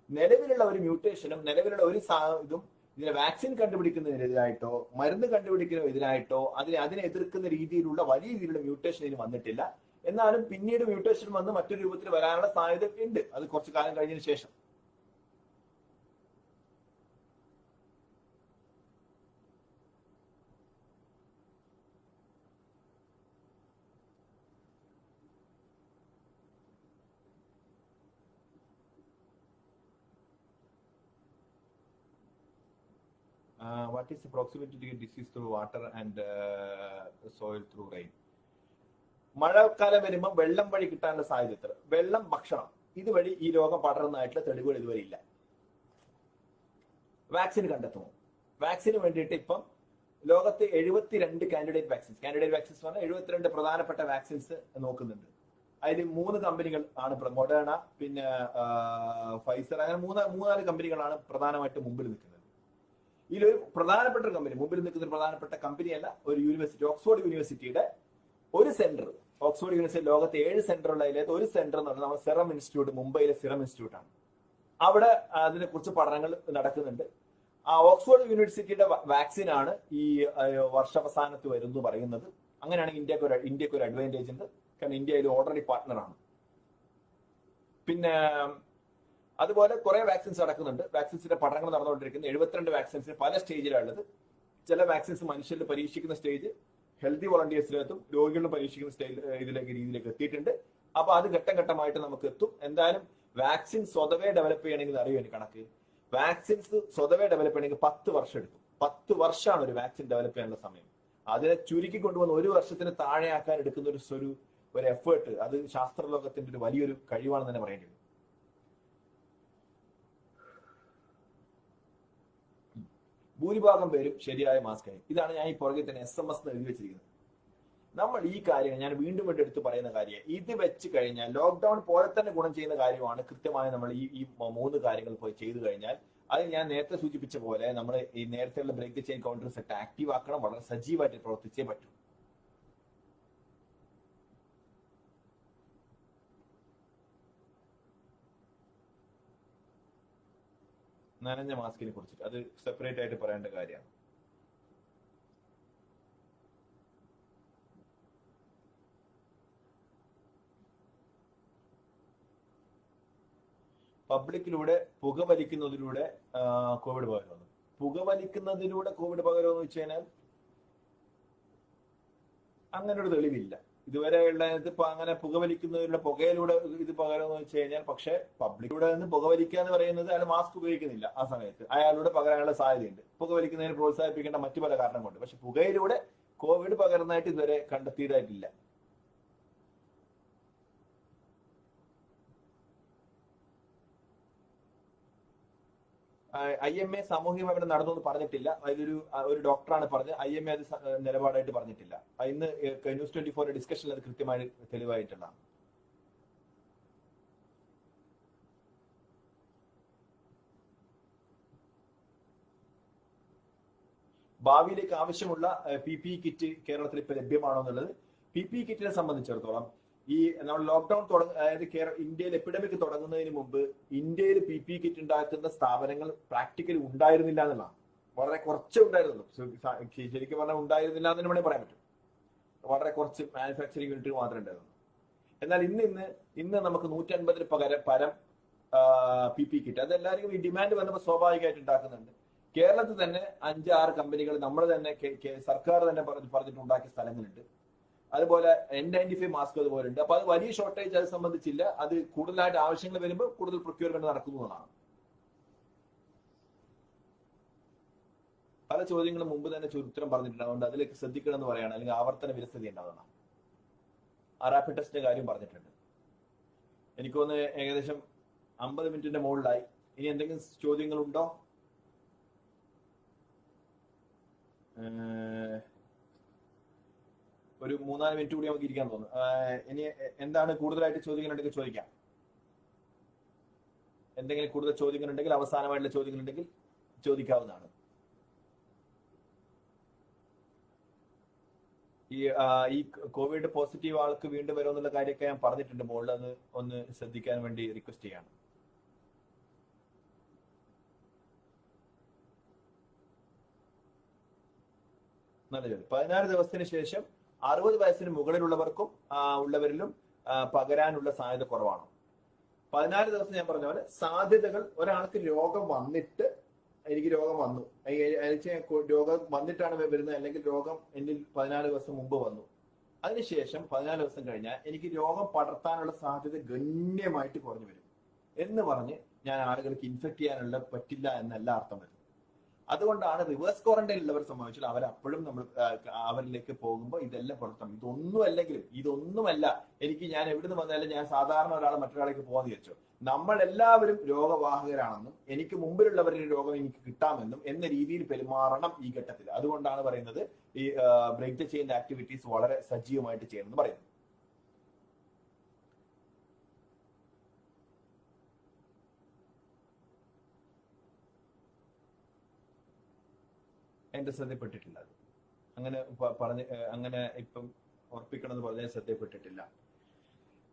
നിലവിലുള്ള ഒരു മ്യൂട്ടേഷനും നിലവിലുള്ള ഒരു ഇതും ഇതിനെ വാക്സിൻ കണ്ടുപിടിക്കുന്നതിനെതിരായിട്ടോ മരുന്ന് കണ്ടുപിടിക്കുന്നതിനെതിരായിട്ടോ അതിനെ എതിർക്കുന്ന രീതിയിലുള്ള വലിയ രീതിയിലുള്ള മ്യൂട്ടേഷൻ ഇതിന് വന്നിട്ടില്ല. എന്നാലും പിന്നീട് മ്യൂട്ടേഷൻ വന്ന് മറ്റൊരു രൂപത്തിൽ വരാനുള്ള സാധ്യത ഉണ്ട്, അത് കുറച്ചു കാലം കഴിഞ്ഞതിന് ശേഷം. What is the proximity to get disease through water and soil through rain? മഴക്കാലം വരുമ്പോൾ വെള്ളം വഴി കിട്ടാനുള്ള സാധ്യത എത്ര? വെള്ളം, ഭക്ഷണം, ഇതുവഴി ഈ രോഗം പടർന്നതായിട്ടുള്ള തെളിവുകൾ ഇതുവരെ ഇല്ല. വാക്സിൻ കണ്ടെത്തുമോ? വാക്സിന് വേണ്ടിയിട്ട് ഇപ്പം ലോകത്ത് 72 കാൻഡിഡേറ്റ് വാക്സിൻസ് പറഞ്ഞാൽ 72 പ്രധാനപ്പെട്ട വാക്സിൻസ് നോക്കുന്നുണ്ട്. അതിൽ 3 കമ്പനികൾ ആണ്, മൊഡേണ, പിന്നെ ഫൈസർ, അങ്ങനെ 3-4 കമ്പനികളാണ് പ്രധാനമായിട്ട് മുമ്പിൽ നിൽക്കുന്നത്. ഇതിലൊരു പ്രധാനപ്പെട്ട കമ്പനി, മുമ്പിൽ നിൽക്കുന്ന ഒരു പ്രധാനപ്പെട്ട കമ്പനിയല്ല, ഒരു യൂണിവേഴ്സിറ്റി, ഓക്സ്ഫോർഡ് യൂണിവേഴ്സിറ്റിയുടെ ഒരു സെന്റർ. ഓക്സ്ഫോർഡ് യൂണിവേഴ്സിറ്റി ലോകത്തെ 7 സെന്ററുള്ള അതിലേക്ക് ഒരു സെന്റർ എന്ന് പറഞ്ഞാൽ നമ്മുടെ സിറം ഇൻസ്റ്റിറ്റ്യൂട്ട്, മുംബൈയിലെ സിറം ഇൻസ്റ്റിറ്റ്യൂട്ട് ആണ്. അവിടെ അതിനെ കുറിച്ച് പഠനങ്ങൾ നടക്കുന്നുണ്ട്. ആ ഓക്സ്ഫോർഡ് യൂണിവേഴ്സിറ്റിയുടെ വാക്സിൻ ആണ് ഈ വർഷാവസാനത്ത് വരുന്നു പറയുന്നത്. അങ്ങനെയാണെങ്കിൽ ഇന്ത്യക്ക് ഒരു അഡ്വാൻറ്റേജ് ഉണ്ട്, കാരണം ഇന്ത്യ ഇതിൽ ഓൾറെഡി പാർട്ട്ണറാണ്. പിന്നെ അതുപോലെ കുറെ വാക്സിൻസ് നടക്കുന്നുണ്ട്. വാക്സിൻസിന്റെ പഠനങ്ങൾ നടന്നുകൊണ്ടിരിക്കുന്നത്. 72 വാക്സിൻസിന് പല സ്റ്റേജിലാണുള്ളത്. ചില വാക്സിൻസ് മനുഷ്യരിൽ പരീക്ഷിക്കുന്ന സ്റ്റേജ്, ഹെൽത്തി വോളണ്ടിയേഴ്സിലെത്തും, രോഗികളിലും പരീക്ഷിക്കുന്ന രീതിയിലേക്ക് എത്തിയിട്ടുണ്ട്. അപ്പൊ അത് ഘട്ടം ഘട്ടമായിട്ട് നമുക്ക് എത്തും. എന്തായാലും വാക്സിൻ സ്വതവേ ഡെവലപ്പ് ചെയ്യണമെങ്കിൽ അറിയോ എനിക്ക് കണക്ക്? വാക്സിൻസ് സ്വതവേ ഡെവലപ്പ് ചെയ്യണമെങ്കിൽ 10 വർഷം എടുക്കും. 10 വർഷമാണ് ഒരു വാക്സിൻ ഡെവലപ്പ് ചെയ്യാനുള്ള സമയം. അതിനെ ചുരുക്കി കൊണ്ടുവന്ന് 1 വർഷത്തിന് താഴെയാക്കാൻ എടുക്കുന്ന ഒരു എഫേർട്ട്, അത് ശാസ്ത്രലോകത്തിന്റെ ഒരു വലിയൊരു കഴിവാണെന്ന് തന്നെ പറയേണ്ടി വരും. ഭൂരിഭാഗം പേരും ശരിയായ മാസ്കായി. ഇതാണ് ഞാൻ ഈ പുറകെ തന്നെ SMS എഴുതി വെച്ചിരിക്കുന്നത്. നമ്മൾ ഈ കാര്യം ഞാൻ വീണ്ടും എടുത്ത് പറയുന്ന കാര്യം, ഇത് വെച്ച് കഴിഞ്ഞാൽ ലോക്ക്ഡൌൺ പോലെ തന്നെ ഗുണം ചെയ്യുന്ന കാര്യമാണ്. കൃത്യമായി നമ്മൾ ഈ 3 കാര്യങ്ങൾ പോയി ചെയ്തു കഴിഞ്ഞാൽ, അത് ഞാൻ നേരത്തെ സൂചിപ്പിച്ച പോലെ നമ്മൾ ഈ നേരത്തെയുള്ള break the chain counter set active ആക്കണം. വളരെ സജീവമായിട്ട് പ്രവർത്തിച്ചേ പറ്റൂ. നനഞ്ഞ മാസ്കിനെ കുറിച്ചിട്ട് അത് സെപ്പറേറ്റ് ആയിട്ട് പറയേണ്ട കാര്യമാണ്. പബ്ലിക്കിലൂടെ പുകവലിക്കുന്നതിലൂടെ കോവിഡ് പകരുന്നു. പുകവലിക്കുന്നതിലൂടെ കോവിഡ് പകരുമെന്ന് വെച്ച് കഴിഞ്ഞാൽ അങ്ങനെ ഒരു തെളിവില്ല. ഇതുവരെയുള്ള ഇപ്പൊ അങ്ങനെ പുകവലിക്കുന്നതിലൂടെ പുകയിലൂടെ ഇത് പകരുമെന്ന് വെച്ച് കഴിഞ്ഞാൽ, പക്ഷെ പബ്ലിക്കിലൂടെ നിന്ന് പുകവലിക്കുക എന്ന് പറയുന്നത് അയാൾ മാസ്ക് ഉപയോഗിക്കുന്നില്ല ആ സമയത്ത്, അയാളൂടെ പകരാനുള്ള സാധ്യതയുണ്ട്. പുകവലിക്കുന്നതിന് പ്രോത്സാഹിപ്പിക്കേണ്ട മറ്റു പല കാരണം കൊണ്ട്. പക്ഷെ പുകയിലൂടെ കോവിഡ് പകരുന്നതായിട്ട് ഇതുവരെ കണ്ടെത്തിയതായിട്ടില്ല. IMA സാമൂഹിക വ്യാപനം നടന്നു എന്ന് പറഞ്ഞിട്ടില്ല. ഒരു ഡോക്ടറാണ് പറഞ്ഞത്. IMA അത് നിലപാടായിട്ട് പറഞ്ഞിട്ടില്ല. ഇന്ന് ന്യൂസ് 24 ഡിസ്കഷനിൽ അത് കൃത്യമായി തെളിവായിട്ടുള്ളതാണ്. ഭാവിയിലേക്ക് ആവശ്യമുള്ള PPE കിറ്റ് കേരളത്തിൽ ഇപ്പൊ ലഭ്യമാണോ എന്നുള്ളത്, PPE കിറ്റിനെ സംബന്ധിച്ചിടത്തോളം ഈ നമ്മൾ ലോക്ക്ഡൌൺ അതായത് ഇന്ത്യയിൽ എപ്പിഡമിക് തുടങ്ങുന്നതിന് മുമ്പ് ഇന്ത്യയിൽ PPE കിറ്റ് ഉണ്ടാക്കുന്ന സ്ഥാപനങ്ങൾ പ്രാക്ടിക്കലി ഉണ്ടായിരുന്നില്ല എന്നുള്ളതാണ്. വളരെ കുറച്ചേ ഉണ്ടായിരുന്നുള്ളൂ. ശരിക്കും പറഞ്ഞാൽ ഉണ്ടായിരുന്നില്ല എന്ന് വേണമെങ്കിൽ പറയാൻ പറ്റും. വളരെ കുറച്ച് മാനുഫാക്ചറിംഗ് യൂണിറ്റ് മാത്രമേ ഉണ്ടായിരുന്നു. എന്നാൽ ഇന്ന് നമുക്ക് 150 പരം PPE കിറ്റ്, അത് എല്ലാവർക്കും ഈ ഡിമാൻഡ് വന്നപ്പോൾ സ്വാഭാവികമായിട്ട് ഉണ്ടാക്കുന്നുണ്ട്. കേരളത്തിൽ തന്നെ 5-6 കമ്പനികൾ നമ്മൾ തന്നെ സർക്കാർ തന്നെ പറഞ്ഞിട്ട് ഉണ്ടാക്കിയ സ്ഥലങ്ങളുണ്ട്. അതുപോലെ N95 മാസ്ക് അതുപോലെ ഉണ്ട്. അപ്പൊ അത് വലിയ ഷോർട്ടേജ് അത് സംബന്ധിച്ചില്ല. അത് കൂടുതലായിട്ട് ആവശ്യങ്ങൾ വരുമ്പോൾ കൂടുതൽ പ്രൊക്യൂർമെന്റ് നടക്കുന്നതാണ്. പല ചോദ്യങ്ങളും മുമ്പ് തന്നെ ഉത്തരം പറഞ്ഞിട്ടുണ്ട്. അതുകൊണ്ട് അതിലേക്ക് ശ്രദ്ധിക്കണം എന്ന് പറയാണ്, അല്ലെങ്കിൽ ആവർത്തന വിരസതി ഉണ്ടാവുന്ന. റാപ്പിഡ് ടെസ്റ്റിന്റെ കാര്യം പറഞ്ഞിട്ടുണ്ട്. എനിക്ക് തോന്നുന്നു ഏകദേശം 50 മിനിറ്റിന്റെ മുകളിലായി. ഇനി എന്തെങ്കിലും ചോദ്യങ്ങളുണ്ടോ? ഒരു 3-4 മിനിറ്റ് കൂടി നമുക്ക് ഇരിക്കാൻ തോന്നുന്നു. ഇനി എന്താണ് കൂടുതലായിട്ട് ചോദ്യങ്ങളുണ്ടെങ്കിൽ ചോദിക്കാം. എന്തെങ്കിലും കൂടുതൽ ചോദ്യങ്ങളുണ്ടെങ്കിൽ, അവസാനമായിട്ടുള്ള ചോദ്യങ്ങളുണ്ടെങ്കിൽ ചോദിക്കാവുന്നതാണ്. ഈ കോവിഡ് പോസിറ്റീവ് ആൾക്ക് വീണ്ടും വരുമെന്നുള്ള കാര്യമൊക്കെ ഞാൻ പറഞ്ഞിട്ടുണ്ട് മുകളിൽ. അത് ഒന്ന് ശ്രദ്ധിക്കാൻ വേണ്ടി റിക്വസ്റ്റ് ചെയ്യാണ്. നല്ല ചോദ്യം. 14 ദിവസത്തിന് ശേഷം 60 വയസ്സിന് മുകളിലുള്ളവർക്കും ഉള്ളവരിലും പകരാനുള്ള സാധ്യത കുറവാണോ? 14 ദിവസം ഞാൻ പറഞ്ഞ പോലെ സാധ്യതകൾ, ഒരാൾക്ക് രോഗം വന്നിട്ട് എനിക്ക് രോഗം വന്നു, രോഗം വന്നിട്ടാണ് വരുന്നത്, അല്ലെങ്കിൽ രോഗം എന്നിൽ 14 ദിവസം മുമ്പ് വന്നു, അതിനുശേഷം 14 ദിവസം കഴിഞ്ഞാൽ എനിക്ക് രോഗം പടർത്താനുള്ള സാധ്യത ഗണ്യമായിട്ട് കുറഞ്ഞു വരും എന്ന് പറഞ്ഞ് ഞാൻ ആളുകൾക്ക് ഇൻഫെക്ട് ചെയ്യാനുള്ള പറ്റില്ല എന്നല്ല അർത്ഥം വരുന്നത്. അതുകൊണ്ടാണ് റിവേഴ്സ് ക്വാറന്റൈൻ ഉള്ളവർ സംബന്ധിച്ചാൽ അവരപ്പോഴും നമ്മൾ അവരിലേക്ക് പോകുമ്പോൾ ഇതെല്ലാം പുറത്താണ്. ഇതൊന്നുമല്ല ഞാൻ എവിടുന്ന് വന്നാലും ഞാൻ സാധാരണ ഒരാൾ മറ്റൊരാളേക്ക് പോകാൻ വിചാരിച്ചു. നമ്മൾ എല്ലാവരും രോഗവാഹകരാണെന്നും എനിക്ക് മുമ്പിലുള്ളവരുടെ രോഗം എനിക്ക് കിട്ടാമെന്നും എന്ന രീതിയിൽ പെരുമാറണം ഈ ഘട്ടത്തിൽ. അതുകൊണ്ടാണ് പറയുന്നത് ഈ ബ്രേക്ക് ദ ചെയിൻ ആക്ടിവിറ്റീസ് വളരെ സജീവമായിട്ട് ചെയ്യണമെന്ന് പറയുന്നത്. എന്റെ ശ്രദ്ധപ്പെട്ടിട്ടില്ല. അത് അങ്ങനെ ഇപ്പം ഉറപ്പിക്കണമെന്ന് പറഞ്ഞാൽ ശ്രദ്ധപ്പെട്ടിട്ടില്ല.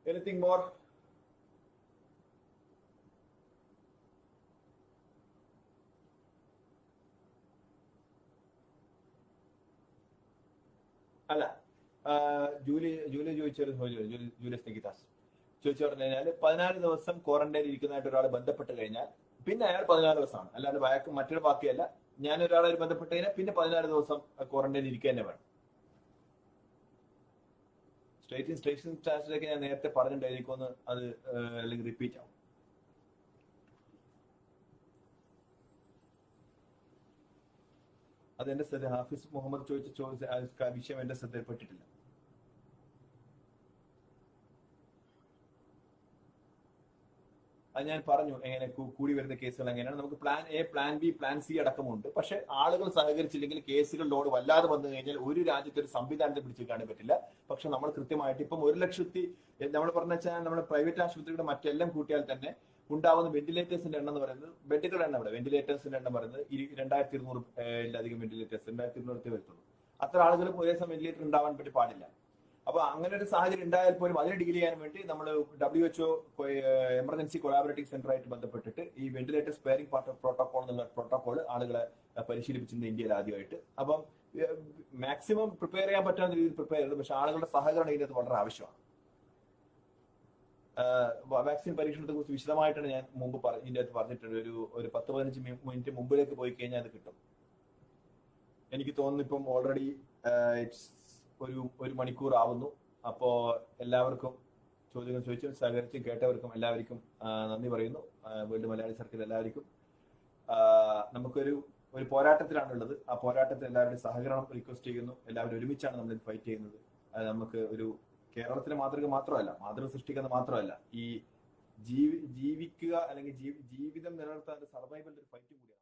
Anything more? അല്ല, ജൂലി ചോദിച്ചൊരു ജൂലിയസ് നികിതാസ് ചോദിച്ചു പറഞ്ഞു കഴിഞ്ഞാൽ 14 ദിവസം ക്വാറന്റൈനിൽ ഇരിക്കുന്നതായിട്ട് ഒരാൾ ബന്ധപ്പെട്ട് കഴിഞ്ഞാൽ പിന്നെ അയാൾ 14 ദിവസമാണ്. അല്ലാണ്ട് മറ്റൊരു ബാക്കിയല്ല. ഞാൻ ഒരാളെ ബന്ധപ്പെട്ട് കഴിഞ്ഞാൽ പിന്നെ 14 ദിവസം ക്വാറന്റൈനിൽ ഇരിക്കുക തന്നെ വേണം. സ്റ്റേഷൻ സ്റ്റാറ്റസിലേക്ക് ഞാൻ നേരത്തെ പറഞ്ഞിട്ടുണ്ടായിരിക്കുമെന്ന് അത് അല്ലെങ്കിൽ റിപ്പീറ്റ് ആവും. അത് എന്റെ ശ്രദ്ധ, ഹാഫിസ് മുഹമ്മദ് ചോദിച്ച വിഷയം എന്റെ ശ്രദ്ധയിൽപ്പെട്ടിട്ടില്ല. അത് ഞാൻ പറഞ്ഞു എങ്ങനെ കൂടി വരുന്ന കേസുകൾ എങ്ങനെയാണ്. നമുക്ക് plan A, plan B, plan C അടക്കമുണ്ട്. പക്ഷെ ആളുകൾ സഹകരിച്ചില്ലെങ്കിൽ കേസുകൾ ലോഡ് വല്ലാതെ വന്നു കഴിഞ്ഞാൽ ഒരു രാജ്യത്തെ ഒരു സംവിധാനത്തെ പിടിച്ചെടുക്കാൻ പറ്റില്ല. പക്ഷെ നമ്മൾ കൃത്യമായിട്ട് ഇപ്പം 1 ലക്ഷത്തി നമ്മൾ പറഞ്ഞു വെച്ചാൽ നമ്മുടെ പ്രൈവറ്റ് ആശുപത്രിയുടെ മറ്റെല്ലാം കൂട്ടിയാൽ തന്നെ ഉണ്ടാവുന്ന വെന്റിലേറ്റേഴ്സിന്റെ എണ്ണം എന്ന് പറയുന്നത്, ബെഡുകളുടെ എണ്ണം, വെന്റിലേറ്റേഴ്സിന്റെ എണ്ണം പറയുന്നത് 2200 വെന്റിലേറ്റേഴ്സ് 2200 വരുത്തുള്ളൂ. അത്ര ആളുകളും ഒരേ സമയം വെന്റിലേറ്റർ ഉണ്ടാവാൻ പറ്റി പാടില്ല. അപ്പൊ അങ്ങനെ ഒരു സാഹചര്യം ഉണ്ടായാൽ പോലും അതിനെ ഡീൽ ചെയ്യാൻ വേണ്ടി നമ്മൾ WHO എമർജൻസി കൊളാബറേറ്റീവ് സെന്റർ ആയിട്ട് ബന്ധപ്പെട്ടിട്ട് ഈ വെന്റിലേറ്റർ സ്പെയറിംഗ് പ്രോട്ടോകോൾ എന്നുള്ള പ്രോട്ടോകോൾ ആളുകളെ പരിശീലിപ്പിച്ചിട്ടുണ്ട് ഇന്ത്യയിൽ ആദ്യമായിട്ട്. അപ്പം മാക്സിമം പ്രിപ്പയർ ചെയ്യാൻ പറ്റാവുന്ന രീതിയിൽ പ്രിപ്പയർ ചെയ്തത്. പക്ഷെ ആളുകളുടെ സഹകരണം ഇതിനകത്ത് വളരെ ആവശ്യമാണ്. വാക്സിൻ പരീക്ഷണത്തെ കുറിച്ച് വിശദമായിട്ടാണ് ഞാൻ മുമ്പ് ഇതിന്റെ അകത്ത് പറഞ്ഞിട്ടുണ്ട്. ഒരു 10-15 മിനിറ്റ് മുമ്പിലേക്ക് പോയി കഴിഞ്ഞാൽ അത് കിട്ടും. എനിക്ക് തോന്നുന്നു ഇപ്പം ഓൾറെഡി ഒരു മണിക്കൂർ ആവുന്നു. അപ്പോ എല്ലാവർക്കും ചോദ്യങ്ങൾ ചോദിച്ചും സഹകരിച്ചും കേട്ടവർക്കും എല്ലാവർക്കും നന്ദി പറയുന്നു. വേൾഡ് മലയാളി സർക്കിൾ എല്ലാവർക്കും നമുക്കൊരു പോരാട്ടത്തിലാണുള്ളത്. ആ പോരാട്ടത്തിൽ എല്ലാവരുടെയും സഹകരണം റിക്വസ്റ്റ് ചെയ്യുന്നു. എല്ലാവരും ഒരുമിച്ചാണ് നമ്മൾ ഫൈറ്റ് ചെയ്യുന്നത്. അത് നമുക്ക് ഒരു കേരളത്തിലെ മാതൃക മാത്രമല്ല, മാതൃക സൃഷ്ടിക്കുന്നത് മാത്രമല്ല, ഈ ജീവിക്കുക അല്ലെങ്കിൽ ജീവിതം നിലനിർത്താൻ സർവൈവലിന്റെ ഒരു ഫൈറ്റ് കൂടിയാണ്.